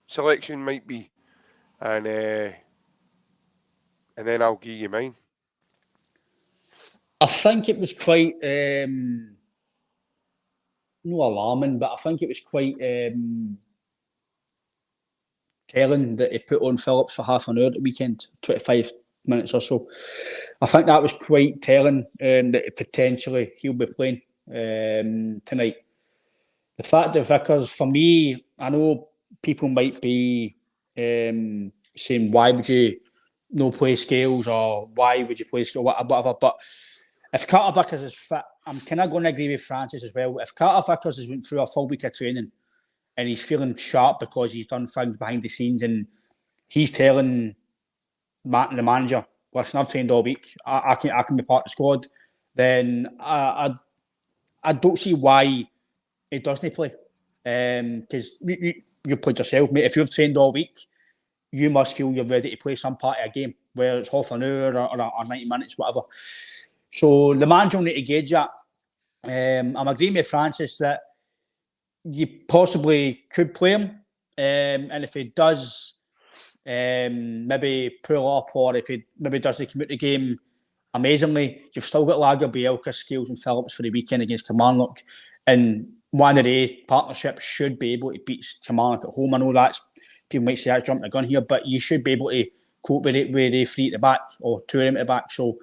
selection might be. And then I'll give you mine. I think it was quite no alarming, but I think it was quite telling that he put on Phillips for half an hour at the weekend, 25 minutes or so. I think that was quite telling that potentially he'll be playing tonight. The fact that Vickers, for me, I know people might be saying, why would you no play Scales, or why would you play Scales, whatever, but if Carter Vickers is fit, I'm kind of going to agree with Francis as well. If Carter Vickers has went through a full week of training and he's feeling sharp because he's done things behind the scenes and he's telling Matt, the manager, listen, I've trained all week, I can be part of the squad, then I don't see why he doesn't play. Because you played yourself, mate. If you've trained all week, you must feel you're ready to play some part of a game, whether it's half an hour or 90 minutes, whatever. So the manager will need to gauge that. I'm agreeing with Francis that you possibly could play him. And if he does maybe pull up, or if he maybe doesn't commit the game amazingly, you've still got Lager, Bielka, Scales and Phillips for the weekend against Kilmarnock. And one of the partnerships should be able to beat Kilmarnock at home. I know that's, people might say that's jumping the gun here, but you should be able to cope with it with the three at the back or two of them at the back. So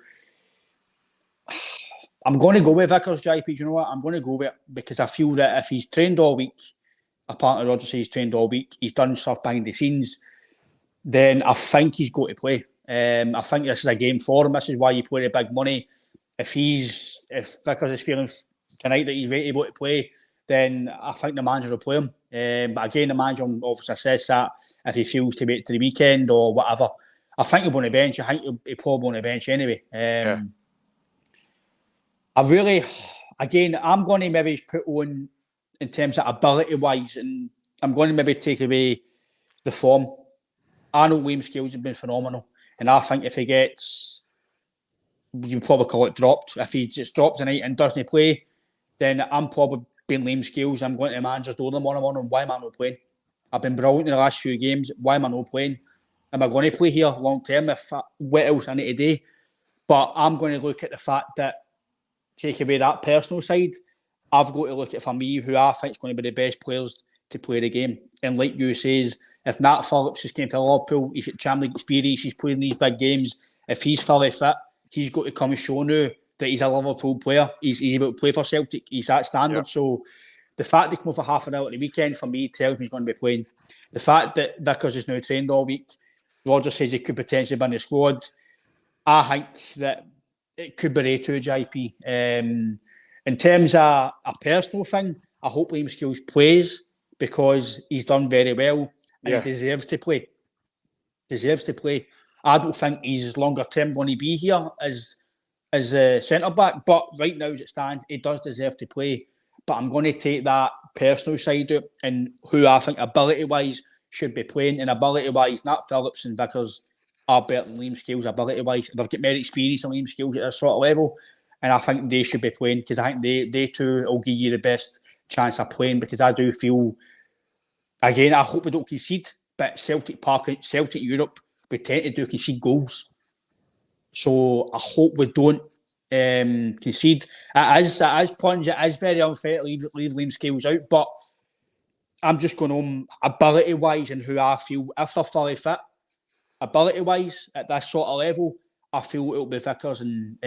I'm going to go with Vickers, JP. Do you know what? I'm going to go with it because I feel that if he's trained all week, apparently Roger says he's trained all week, he's done stuff behind the scenes, then I think he's got to play. I think this is a game for him. This is why you play the big money if Vickers is feeling tonight that he's ready to go to play, then I think the manager will play him. But again, the manager obviously says that if he feels to wait to the weekend or whatever, I think he'll be on the bench. I think he'll probably on the bench anyway. I'm going to maybe put on in terms of ability-wise, and I'm going to maybe take away the form. I know Liam Scales has been phenomenal, and I think if he gets, you probably call it dropped, if he just drops tonight and doesn't play, then I'm probably being Liam Scales. I'm going to the manager's door them on why am I not playing? I've been brilliant in the last few games. Why am I not playing? Am I going to play here long term? What else I need to do? But I'm going to look at the fact that, take away that personal side, I've got to look at, for me, who I think is going to be the best players to play the game. And like you says, if Nat Phillips has came to Liverpool, he's got Champions League experience, he's playing these big games. If he's fully fit, he's got to come and show now that he's a Liverpool player. He's able to play for Celtic. He's that standard. Yep. So the fact they come over half an hour at the weekend, for me, tells me he's going to be playing. The fact that Vickers is now trained all week, Roger says he could potentially be in the squad. I think that it could be Reto, JP. In terms of a personal thing, I hope Liam Scales plays because he's done very well and he deserves to play. I don't think he's longer term going to be here as a centre-back, but right now as it stands, he does deserve to play. But I'm going to take that personal side out and who I think ability-wise should be playing. And ability-wise, Nat Phillips and Vickers are better than Liam Scales ability-wise. They've got more experience than Liam Scales at this sort of level. And I think they should be playing because I think they two will give you the best chance of playing because I do feel, again, I hope we don't concede, but Celtic Europe, we tend to concede goals. So I hope we don't concede. It is plunge, it is very unfair to leave Liam Scales out, but I'm just going on ability-wise and who I feel, if they're fully fit, ability-wise, at that sort of level, I feel it'll be Vickers and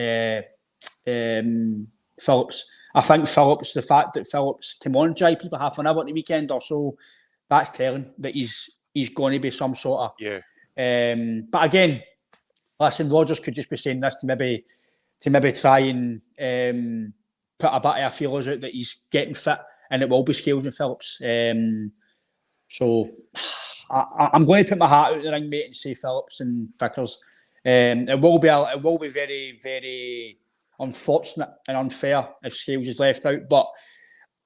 Phillips. I think Phillips, the fact that Phillips came on JP for half an hour at the weekend or so, that's telling that he's going to be some sort of... Yeah. But again, listen, Rodgers could just be saying this to maybe try and put a bit of feelers out that he's getting fit and it will be Scales and Phillips. So I'm going to put my hat out in the ring, mate, and say Phillips and Vickers. It will be very, very unfortunate and unfair if Scales is left out, but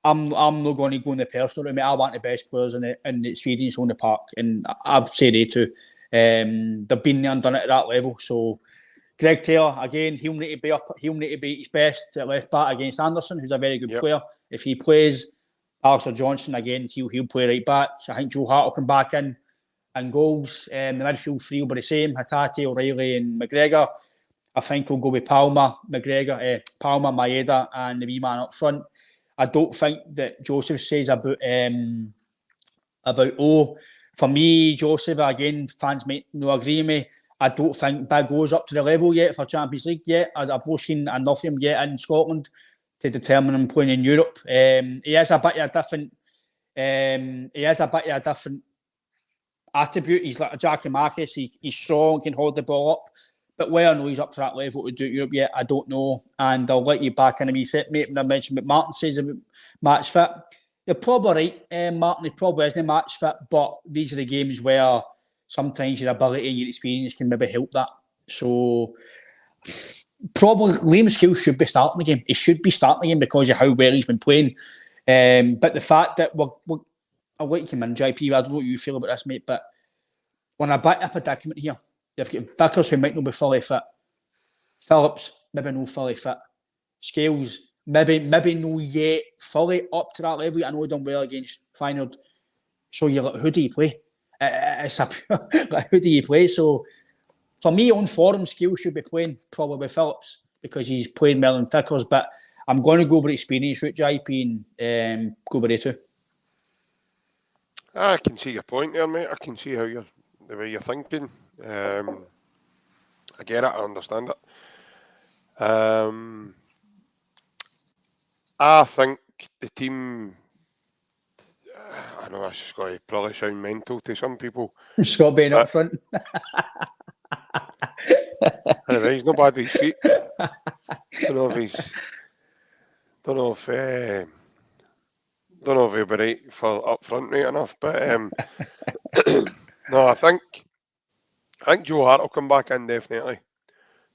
I'm not going to go in the personal route. I want the best players in the experience on the park, and I've said they too. They've been there and done it at that level. So Greg Taylor, again, he'll need to be his best at left back against Anderson, who's a very good player. If he plays, Alistair Johnson, again, he'll play right back. I think Joe Hart will come back in and goals. The midfield three will be the same: Hatate, O'Reilly, and McGregor. I think we'll go with Palmer, Maeda, and the wee man up front. I don't think that Joseph says about O. For me, Joseph, again, fans might not agree with me. I don't think Big O's up to the level yet for Champions League yet. I've not seen enough of him yet in Scotland to determine him playing in Europe. He has a bit of a different attribute. He's like a Jackie Marcus. He's strong, can hold the ball up. But whether or not he's up to that level to do it Europe yet, I don't know. And I'll let you back in a wee set, mate, when I mentioned what Martin says about match fit. You're probably right, Martin. He probably isn't match fit, but these are the games where sometimes your ability and your experience can maybe help that. So probably Liam Scales should be starting the game. He should be starting the game because of how well he's been playing. But the fact that I'll let you come in, JP. I don't know what you feel about this, mate, but when I back up a predicament here, you've got Vickers who might not be fully fit. Phillips, maybe not fully fit. Scales, maybe not yet fully up to that level. I know he done well against Feyenoord. So you're like, who do you play? Who do you play? So for me, on form, Scales should be playing probably Phillips because he's playing well in Vickers. But I'm going to go with experience route, JP, and go with Reto. I can see your point there, mate. I can see the way you're thinking. I get it. I understand it. I think the team. I know this is going to probably sound mental to some people. Scott being up front. Anyway, he's not bad with his feet. Don't know if he'll be right for up front right enough, but no, I think Joe Hart will come back in definitely.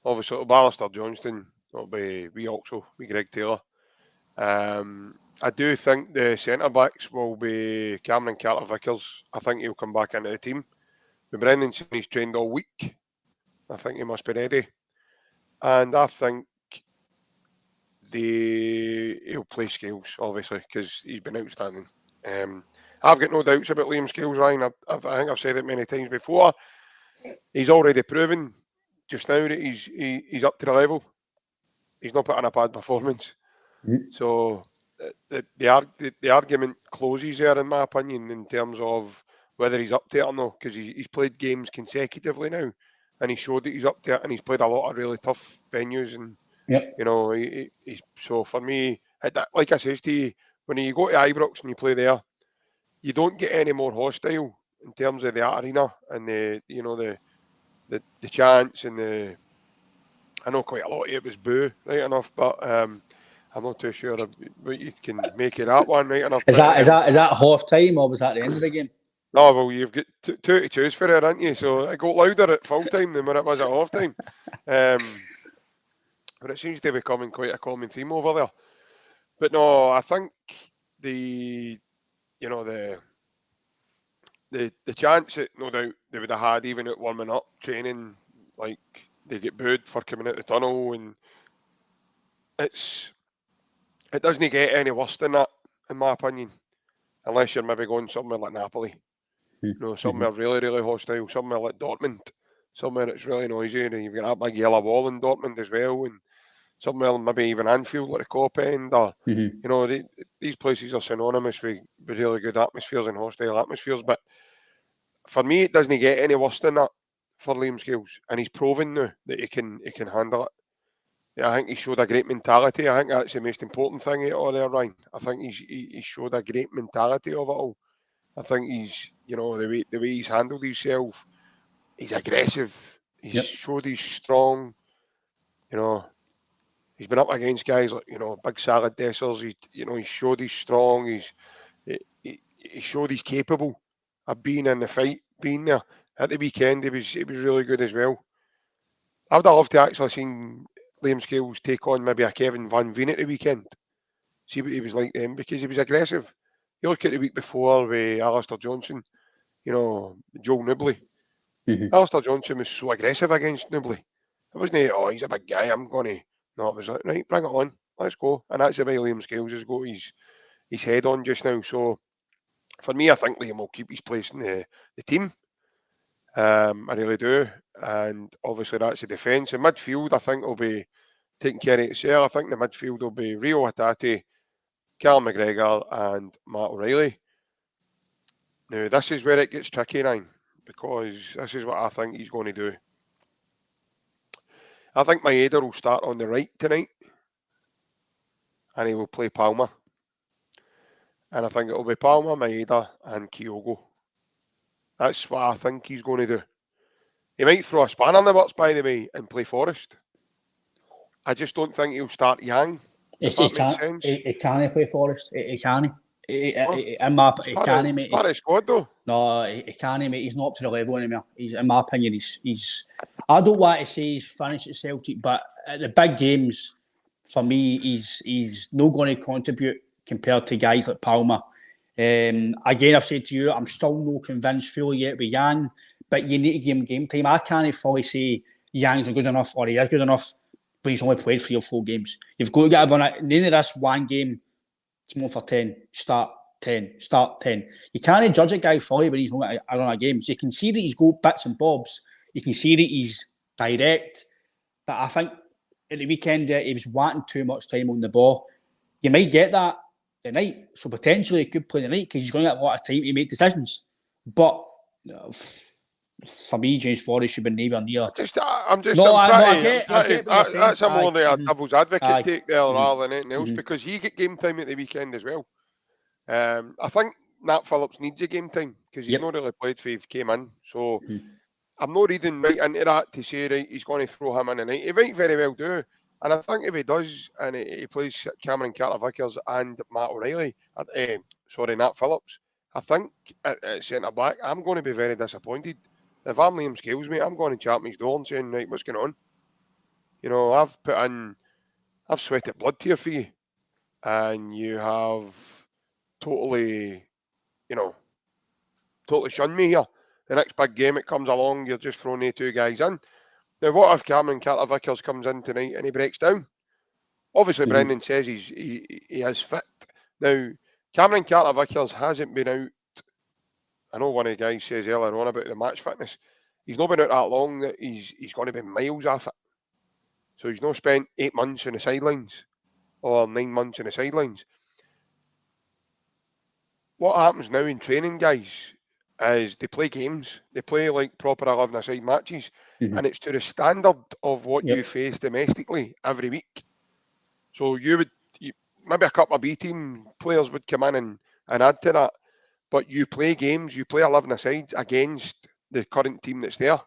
Obviously, it'll be Alistair Johnston, it'll be wee Oxo, wee Greg Taylor. I do think the centre backs will be Cameron Carter-Vickers. I think he'll come back into the team. But Brendan said he's trained all week. I think he must be ready. And I think he'll play Scales, obviously, because he's been outstanding. I've got no doubts about Liam Scales, Ryan. I think I've said it many times before. He's already proven just now that he's up to the level. He's not put in a bad performance. So the argument closes there, in my opinion, in terms of whether he's up to it or not, because he's played games consecutively now, and he showed that he's up to it, and he's played a lot of really tough venues, and you know, so for me, like I says to you, when you go to Ibrox and you play there, you don't get any more hostile in terms of the arena and the chants and the. I know quite a lot of it was boo, right enough, but I'm not too sure what you can make of that one, right enough. Is that half time or was that the end of the game? No, well, you've got two to choose for it, haven't you? So it got louder at full time than when it was at half time. But it seems to be becoming quite a common theme over there. But no, I think the chance that no doubt they would have had even at warming up training, like they get booed for coming out the tunnel, and it doesn't get any worse than that, in my opinion, unless you're maybe going somewhere like Napoli, somewhere really, really hostile, somewhere like Dortmund, somewhere that's really noisy, and you've got that big yellow wall in Dortmund as well, and somewhere maybe even Anfield, like the Cop End, or these places are synonymous with really good atmospheres and hostile atmospheres. But for me, it doesn't get any worse than that for Liam Scales, and he's proven now that he can handle it. Yeah, I think he showed a great mentality. I think that's the most important thing out of there, Ryan. I think he showed a great mentality of it all. I think he's, the way he's handled himself, he's aggressive. He's showed he's strong. He's been up against guys like, big salad dessers. He showed he's strong. He showed he's capable of being in the fight, being there. At the weekend, he was really good as well. I would have loved to actually seen Liam Scales take on maybe a Kevin Van Veen at the weekend. See what he was like then, because he was aggressive. You look at the week before with Alistair Johnson, Joel Nibley. Alistair Johnson was so aggressive against Nibley. It wasn't, he's a big guy, I'm going to... No, it was like, right, bring it on, let's go. And that's the way Liam Scales has got his head on just now. So, for me, I think Liam will keep his place in the team. I really do. And obviously that's the defence. In midfield, I think will be taking care of itself. I think the midfield will be Rio Hatate, Callum McGregor and Matt O'Reilly. Now, this is where it gets tricky, Ryan, because this is what I think he's going to do. I think Maeda will start on the right tonight, and he will play Palma. And I think it will be Palma, Maeda and Kyogo. That's what I think he's going to do. He might throw a spanner in the works, by the way, and play Forest. I just don't think he'll start Yang. If that makes sense. He can't play Forest. He can't. He can't, mate. He's part of the squad, though. No, he can't, mate. He's not up to the level anymore. In my opinion, he's. I don't want to say he's finished at Celtic, but at the big games, for me, he's not going to contribute compared to guys like Palmer. Again, I've said to you, I'm still not convinced fully yet with Yang, but you need to give him game time. I can't fully say Yang's not good enough or he is good enough, but he's only played 3 or 4 games. You've got to get everyone at the end of this one game. It's more for 10. Start 10. You can't judge a guy fully when he's not a run of games. You can see that he's got bits and bobs. You can see that he's direct. But I think at the weekend he was wanting too much time on the ball. You might get that the night. So potentially he could play the night because he's going to get a lot of time to make decisions. But for me, James Forrest should be nowhere near. That's a more the devil's advocate take there rather than anything else, because he get game time at the weekend as well. I think Nat Phillips needs a game time because he's not really played for he came in. So I'm not reading right into that to say right he's going to throw him in the night. He might very well do. And I think if he does, and he plays Cameron Carter-Vickers and Matt O'Reilly, Nat Phillips, I think at centre-back, I'm going to be very disappointed. If I'm Liam Scales, mate, I'm going to chap his door and saying, right, what's going on? You know, I've sweated blood here for you, and you have totally, totally shunned me here. The next big game it comes along, you're just throwing the two guys in. Now, what if Cameron Carter-Vickers comes in tonight and he breaks down? Obviously, Brendan says he is fit. Now, Cameron Carter-Vickers hasn't been out. I know one of the guys says earlier on about the match fitness. He's not been out that long that he's going to be miles off it. So he's not spent 8 months on the sidelines or 9 months on the sidelines. What happens now in training, guys, is they play games. They play like proper 11-a-side matches. And it's to the standard of what you face domestically every week. So maybe a couple of B team players would come in and add to that. But you play games, you play 11-a-sides against the current team that's there.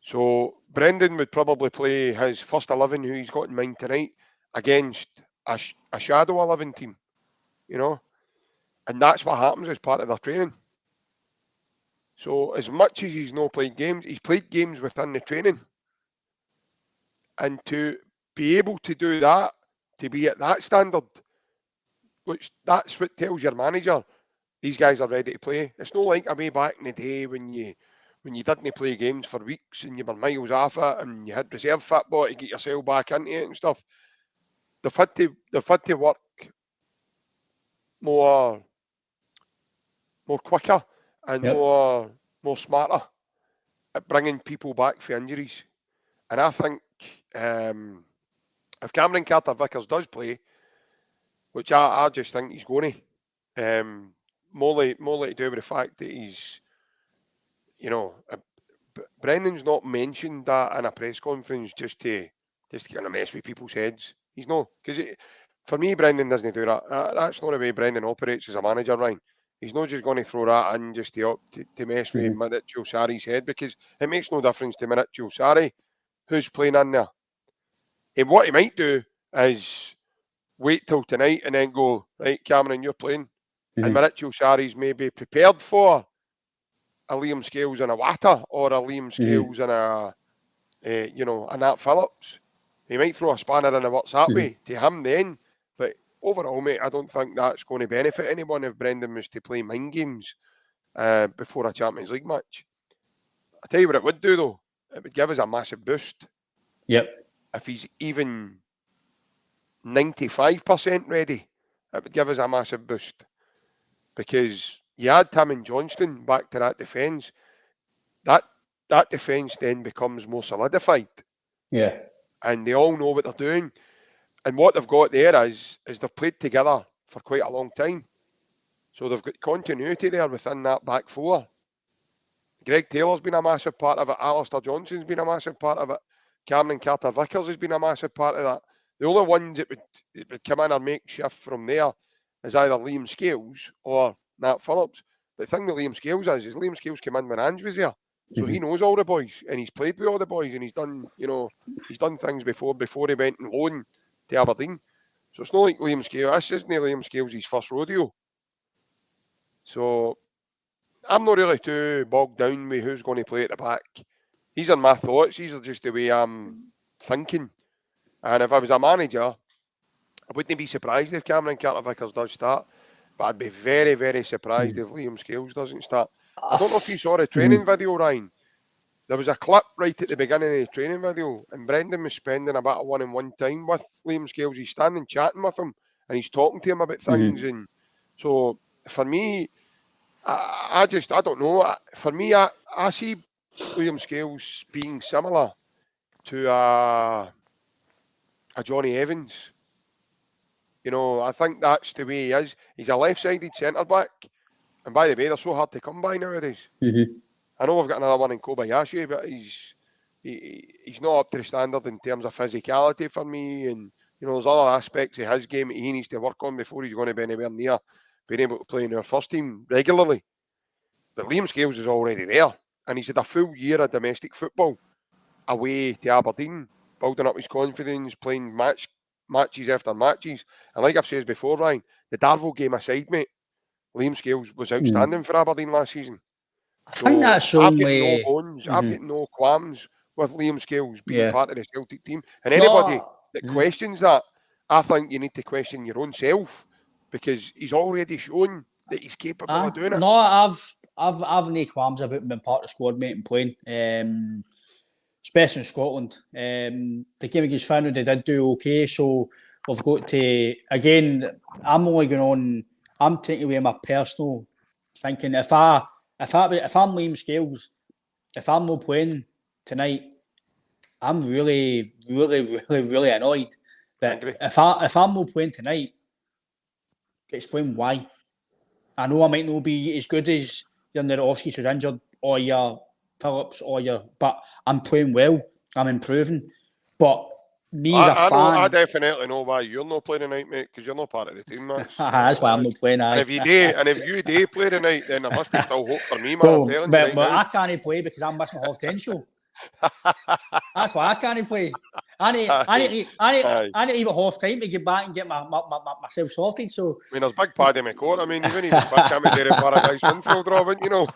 So Brendan would probably play his first 11, who he's got in mind tonight, against a shadow 11 team, and that's what happens as part of their training. So as much as he's not played games, he's played games within the training. And to be able to do that, to be at that standard, which that's what tells your manager, these guys are ready to play. It's not like a way back in the day when you didn't play games for weeks and you were miles off it and you had reserve football to get yourself back into it and stuff. They've had to work more quicker and more smarter at bringing people back for injuries. And I think if Cameron Carter-Vickers does play, which I just think he's going to, more to do with the fact that he's, Brendan's not mentioned that in a press conference just to kind of mess with people's heads. He's not, because for me, Brendan doesn't do that. That's not the way Brendan operates as a manager, Ryan. He's not just going to throw that in just to mess with Maurizio Sarri's head, because it makes no difference to Maurizio Sarri who's playing in there. And what he might do is wait till tonight and then go, right, Cameron, you're playing. And Maurizio Sarri's maybe prepared for a Liam Scales and a Wata, or a Liam Scales and a Nat Phillips. He might throw a spanner in the works that way to him then. But overall, mate, I don't think that's going to benefit anyone if Brendan was to play mind games before a Champions League match. I tell you what it would do, though. It would give us a massive boost. Yep. If he's even 95% ready, it would give us a massive boost. Because you add Tim and Johnston back to that defence, that defence then becomes more solidified. Yeah. And they all know what they're doing. And what they've got there is they've played together for quite a long time. So they've got continuity there within that back four. Greg Taylor's been a massive part of it. Alistair Johnson's been a massive part of it. Cameron Carter-Vickers has been a massive part of that. The only ones that would come in or make shift from there is either Liam Scales or Nat Phillips. But the thing with Liam Scales is Liam Scales came in when Ange was there. So he knows all the boys, and he's played with all the boys, and he's done things before he went on loan to Aberdeen. So it's not like Liam Scales. This isn't Liam Scales' first rodeo. So I'm not really too bogged down with who's going to play at the back. These are my thoughts. These are just the way I'm thinking. And if I was a manager, I wouldn't be surprised if Cameron Carter-Vickers does start. But I'd be very, very surprised if Liam Scales doesn't start. I don't know if you saw the training video, Ryan. There was a clip right at the beginning of the training video, and Brendan was spending about a one-on-one time with Liam Scales. He's standing chatting with him, and he's talking to him about things. And so, for me, I don't know. For me, I see Liam Scales being similar to a Johnny Evans. I think that's the way he is. He's a left-sided centre-back. And by the way, they're so hard to come by nowadays. I know we've got another one in Kobayashi, but he's not up to the standard in terms of physicality for me. And, there's other aspects of his game that he needs to work on before he's going to be anywhere near being able to play in our first team regularly. But Liam Scales is already there. And he's had a full year of domestic football away to Aberdeen building up his confidence, playing matches after matches. And like I've said before, Ryan, the Darvel game aside, mate, Liam Scales was outstanding for Aberdeen last season. I think that's I've got no only... bones, I've got no qualms with Liam Scales being part of the Celtic team. And anybody that questions that, I think you need to question your own self, because he's already shown that he's capable of doing it. No, I've no qualms about being part of the squad, mate, and playing. Especially in Scotland. The game against Finland, they did do okay, so we've got to... Again, I'm only going on... I'm taking away my personal thinking. If I'm Liam Scales, if I'm not playing tonight, I'm really, really, really, really annoyed. But if I'm not playing tonight, explain why. I know I might not be as good as your Nerofsky's was injured, or your Phillips, but I'm playing well. I'm improving. But me as a fan... I definitely know why you're not playing tonight, mate, because you're not part of the team. That's why I'm not playing. And if you do play tonight, then there must be still hope for me, man. I'm telling you right now. I can't play because I'm missing my half-10 show. That's why I can't play. I need to even half time to get back and get myself sorted. So I mean, there's big Paddy McCourt. I mean, you wouldn't even back him there in Paradise Winfield, Robin, you know.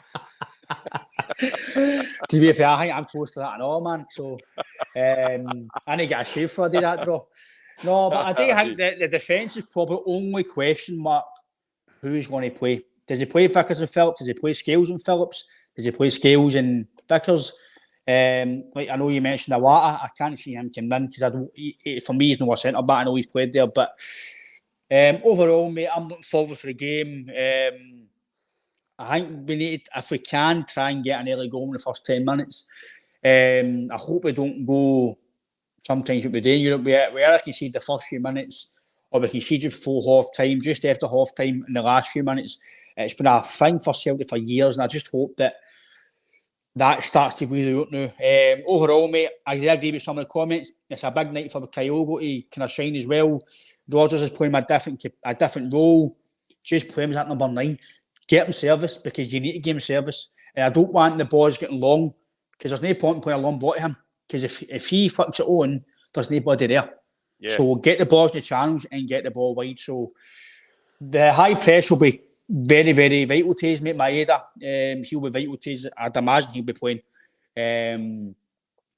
To be fair, I think I'm close to that and all, man. So I need to get a shave for a day that draw. No, but I do think that the defence is probably only question mark who's going to play. Does he play Vickers and Phillips? Does he play Scales and Phillips? Does he play Scales and Vickers? Like I know you mentioned Awata, I can't see him coming in because for me he's not a centre back. I know he's played there, but overall, mate, I'm looking forward to the game. I think we need, if we can, try and get an early goal in the first 10 minutes. I hope we don't go. Sometimes what we do in Europe, we either concede the first few minutes, or we concede just before half time, just after half time in the last few minutes. It's been a thing for Celtic for years, and I just hope that starts to be the route now. Overall, mate, I agree with some of the comments. It's a big night for Kyogo to kind of shine as well. Rodgers is playing a different role. Just play him as that number 9. Get him service, because you need to give him service. And I don't want the balls getting long, because there's no point in playing a long ball to him. Because if he flicks it on, there's nobody there. Yeah. So get the balls in the channels and get the ball wide. So the high press will be very, very vital to his, mate. Maeda, he'll be vital to his. I'd imagine he'll be playing.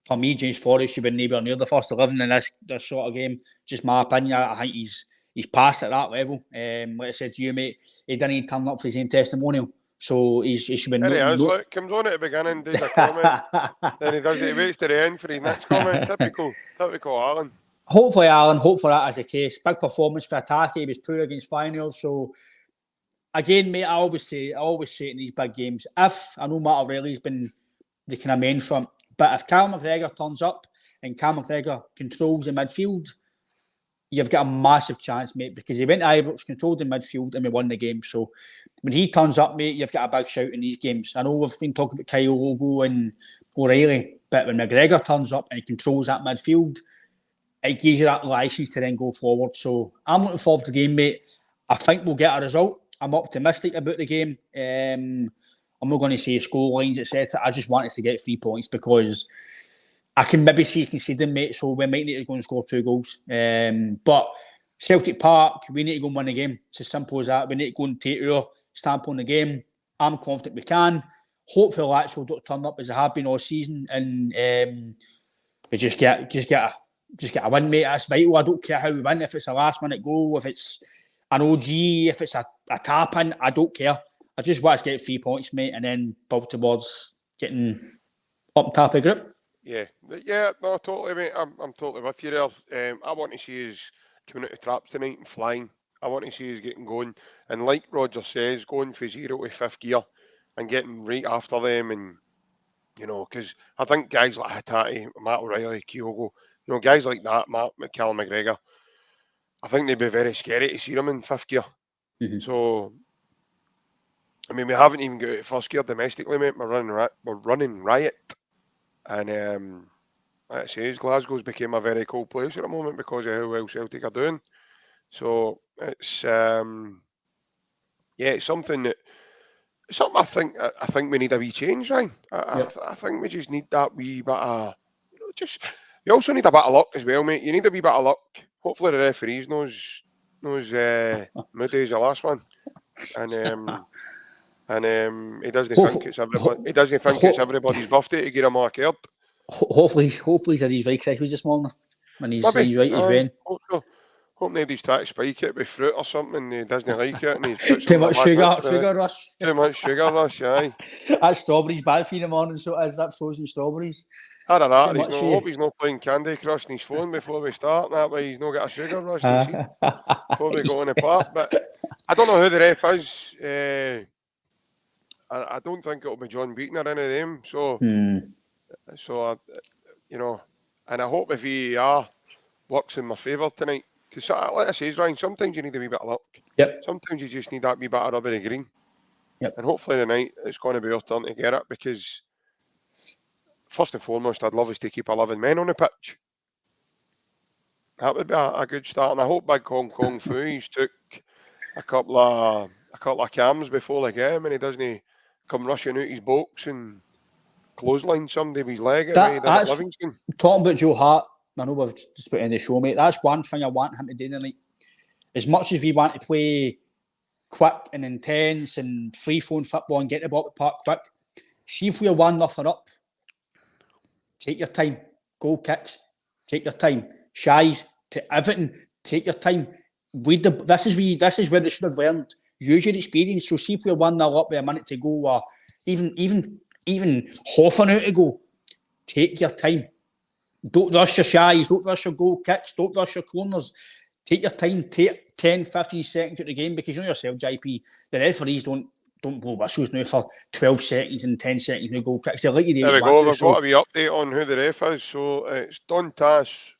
For me, James Forrest should be nowhere near the first 11 in this sort of game. Just my opinion. I think he's passed at that level. Like I said to you, mate, he didn't even turn up for his own testimonial. So he should be... There he is, look, comes on at the beginning, does a comment, then he waits to the end for his next comment. Typical Alan. Hopefully that is the case. Big performance for Atati. He was poor against finals, so... Again, mate, I always say in these big games, if I know Matt O'Reilly's been the kind of main front, but if Cal McGregor turns up and Cal McGregor controls the midfield, you've got a massive chance, mate, because he went to Ibrox, controlled the midfield, and we won the game. So when he turns up, mate, you've got a big shout in these games. I know we've been talking about Kyogo and O'Reilly, but when McGregor turns up and he controls that midfield, it gives you that licence to then go forward. So I'm looking forward to the game, mate. I think we'll get a result. I'm optimistic about the game. I'm not going to say score lines, etc. I just want us to get 3 points, because I can maybe see conceding, mate, so we might need to go and score 2 goals. But Celtic Park, we need to go and win the game. It's as simple as that. We need to go and take our stamp on the game. I'm confident we can. Hopefully Lazio don't turn up as they have been all season, and we just get a win, mate. That's vital. I don't care how we win, if it's a last minute goal, if it's an OG, if it's a tap in, I don't care. I just want to get 3 points, mate, and then build towards getting up top of the group. Yeah, no, totally, mate. I'm totally with you there. I want to see us coming out of traps tonight and flying. I want to see us getting going. And like Roger says, going from 0 to 5th gear and getting right after them. And, you know, because I think guys like Hatate, Matt O'Reilly, Kyogo, you know, guys like that, Callum McGregor, I think they'd be very scary to see them in 5th gear. Mm-hmm. So, I mean, we haven't even got out of 1st gear domestically, mate. We're running riot. And like I say, Glasgow's became a very cold place at the moment because of how well Celtic are doing. So it's it's something I think we need a wee change, Ryan. I think we just need that wee bit of, just You also need a bit of luck as well, mate. You need a wee bit of luck. Hopefully the referees knows Moody's the last one, and he doesn't think it's everybody. He doesn't think it's everybody's birthday to get him a card. Hopefully he's had his right Christmas this morning when he's right his rain. Hope nobody's trying to spike it with fruit or something and he doesn't like it and he's put too much sugar rush. Too much sugar rush, aye. That strawberries bad for you in the morning, so is that frozen strawberries. I hope he's not playing Candy Crush on his phone before we start, and that way he's not got a sugar rush before we go in the park. But I don't know who the ref is. I don't think it'll be John Beaton or any of them. So and I hope if VAR works in my favour tonight. Because, like I say, Ryan, sometimes you need a wee bit of luck. Yep. Sometimes you just need that wee bit of rubbery green. Yep. And hopefully tonight it's going to be our turn to get it because, first and foremost, I'd love us to keep 11 men on the pitch. That would be a good start. And I hope Big Hong Kong Fu took a couple of cams before the game and he doesn't come rushing out his box and clothesline somebody with his leg away. That's Livingston. Talking about Joe Hart. I know we've just put in the show, mate. That's one thing I want him to do tonight. As much as we want to play quick and intense and free-flowing football and get the ball to the park quick, see if we're 1-0 up, take your time. Goal kicks, take your time. Shies, to everything, take your time. This is where they should have learned. Use your experience. So see if we're 1-0 up with a minute to go or even half an hour to go. Take your time. Don't rush your shies, don't rush your goal kicks, don't rush your corners. Take your time, take 10, 15 seconds of the game because you know yourself, JP, the referees don't blow whistles now for 12 seconds and 10 seconds no goal kicks. They let you do there we go, we've got a wee update on who the ref is. So it's Dontas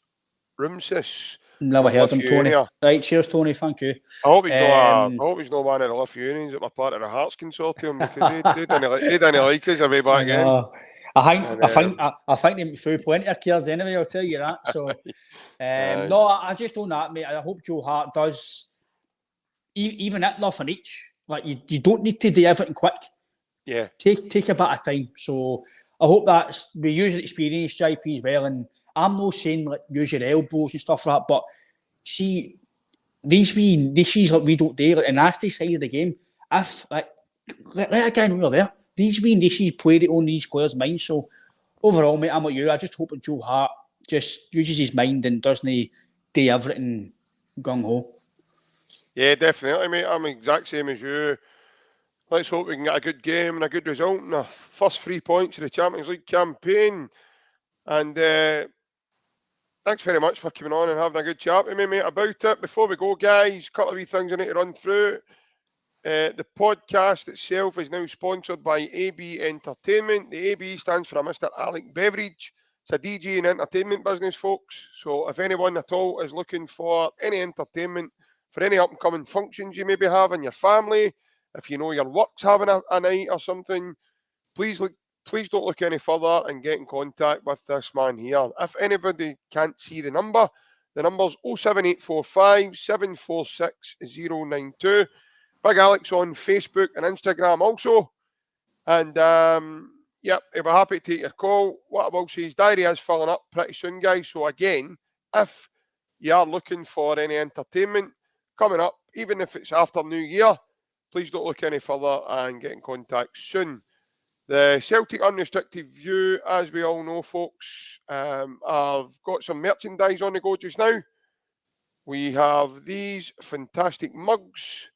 Rumsis. Never heard him, Tony. Right, cheers, Tony, thank you. I hope he's not one of the Lithuanians that were part of the Hearts Consortium because they didn't like us away back then. I think they threw plenty of cares anyway, I'll tell you that. So, no, I just don't that, mate. I hope Joe Hart does, even at nothing each. Like, you don't need to do everything quick. Yeah. Take a bit of time. So, I hope we use your experience, JP, as well. And I'm not saying, like, use your elbows and stuff like that, but see, these like, we don't do, like, the nasty side of the game, if, like, let a guy know you're there. These dishes played it on these players' minds. So overall, mate, I'm like you. I just hope that Joe Hart just uses his mind and doesn't do everything gung ho. Yeah, definitely, mate. I'm the exact same as you. Let's hope we can get a good game and a good result in the first 3 points of the Champions League campaign. And thanks very much for coming on and having a good chat with me, mate, about it. Before we go, guys, a couple of wee things I need to run through. The podcast itself is now sponsored by AB Entertainment. The AB stands for Mr. Alec Beveridge. It's a DJ and entertainment business, folks. So if anyone at all is looking for any entertainment for any up-and-coming functions you maybe have in your family, if you know your work's having a night or something, please don't look any further and get in contact with this man here. If anybody can't see the number's 07845 746 092. Big Alex on Facebook and Instagram also. And, he'll be happy to take your call. What I will say is diary is filling up pretty soon, guys. So, again, if you are looking for any entertainment coming up, even if it's after New Year, please don't look any further and get in contact soon. The Celtic Unrestricted View, as we all know, folks, I've got some merchandise on the go just now. We have these fantastic mugs.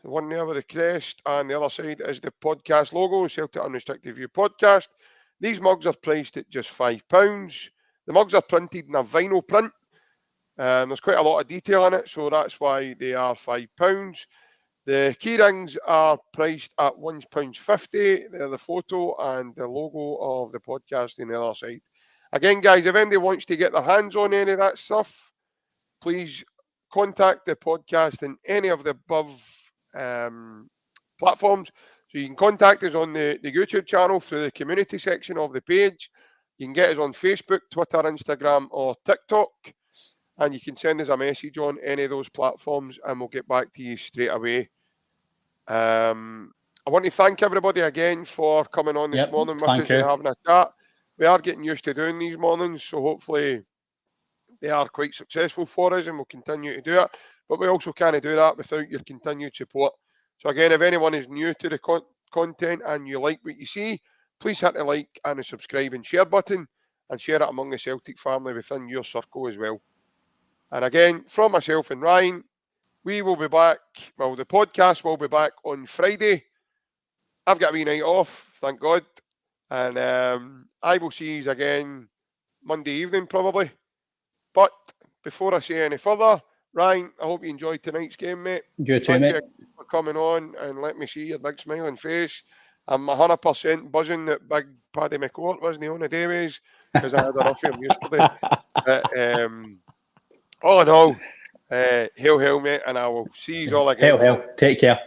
The one there with the crest, and the other side is the podcast logo, Celtic Unrestricted View Podcast. These mugs are priced at just £5. The mugs are printed in a vinyl print. There's quite a lot of detail in it, so that's why they are £5. The key rings are priced at £1.50. They're the photo and the logo of the podcast on the other side. Again, guys, if anybody wants to get their hands on any of that stuff, please contact the podcast in any of the above platforms. So you can contact us on the YouTube channel through the community section of the page. You can get us on Facebook, Twitter, Instagram, or TikTok. And you can send us a message on any of those platforms and we'll get back to you straight away. I want to thank everybody again for coming on this morning with us and having a chat. we are getting used to doing these mornings, so hopefully they are quite successful for us and we'll continue to do it. But we also can't do that without your continued support. So again, if anyone is new to the content and you like what you see, please hit the like and the subscribe and share button and share it among the Celtic family within your circle as well. And again, from myself and Ryan, we will be back. Well, the podcast will be back on Friday. I've got a wee night off, thank God. And I will see you again Monday evening, probably. But before I say any further, Ryan, I hope you enjoyed tonight's game, mate. You too, mate. Thank you for coming on and let me see your big smiling face. I'm 100% buzzing that big Paddy McCourt wasn't on the Davies because I had enough of him yesterday. But, all in all, hail, mate, and I will see you all again. Hail. Take care.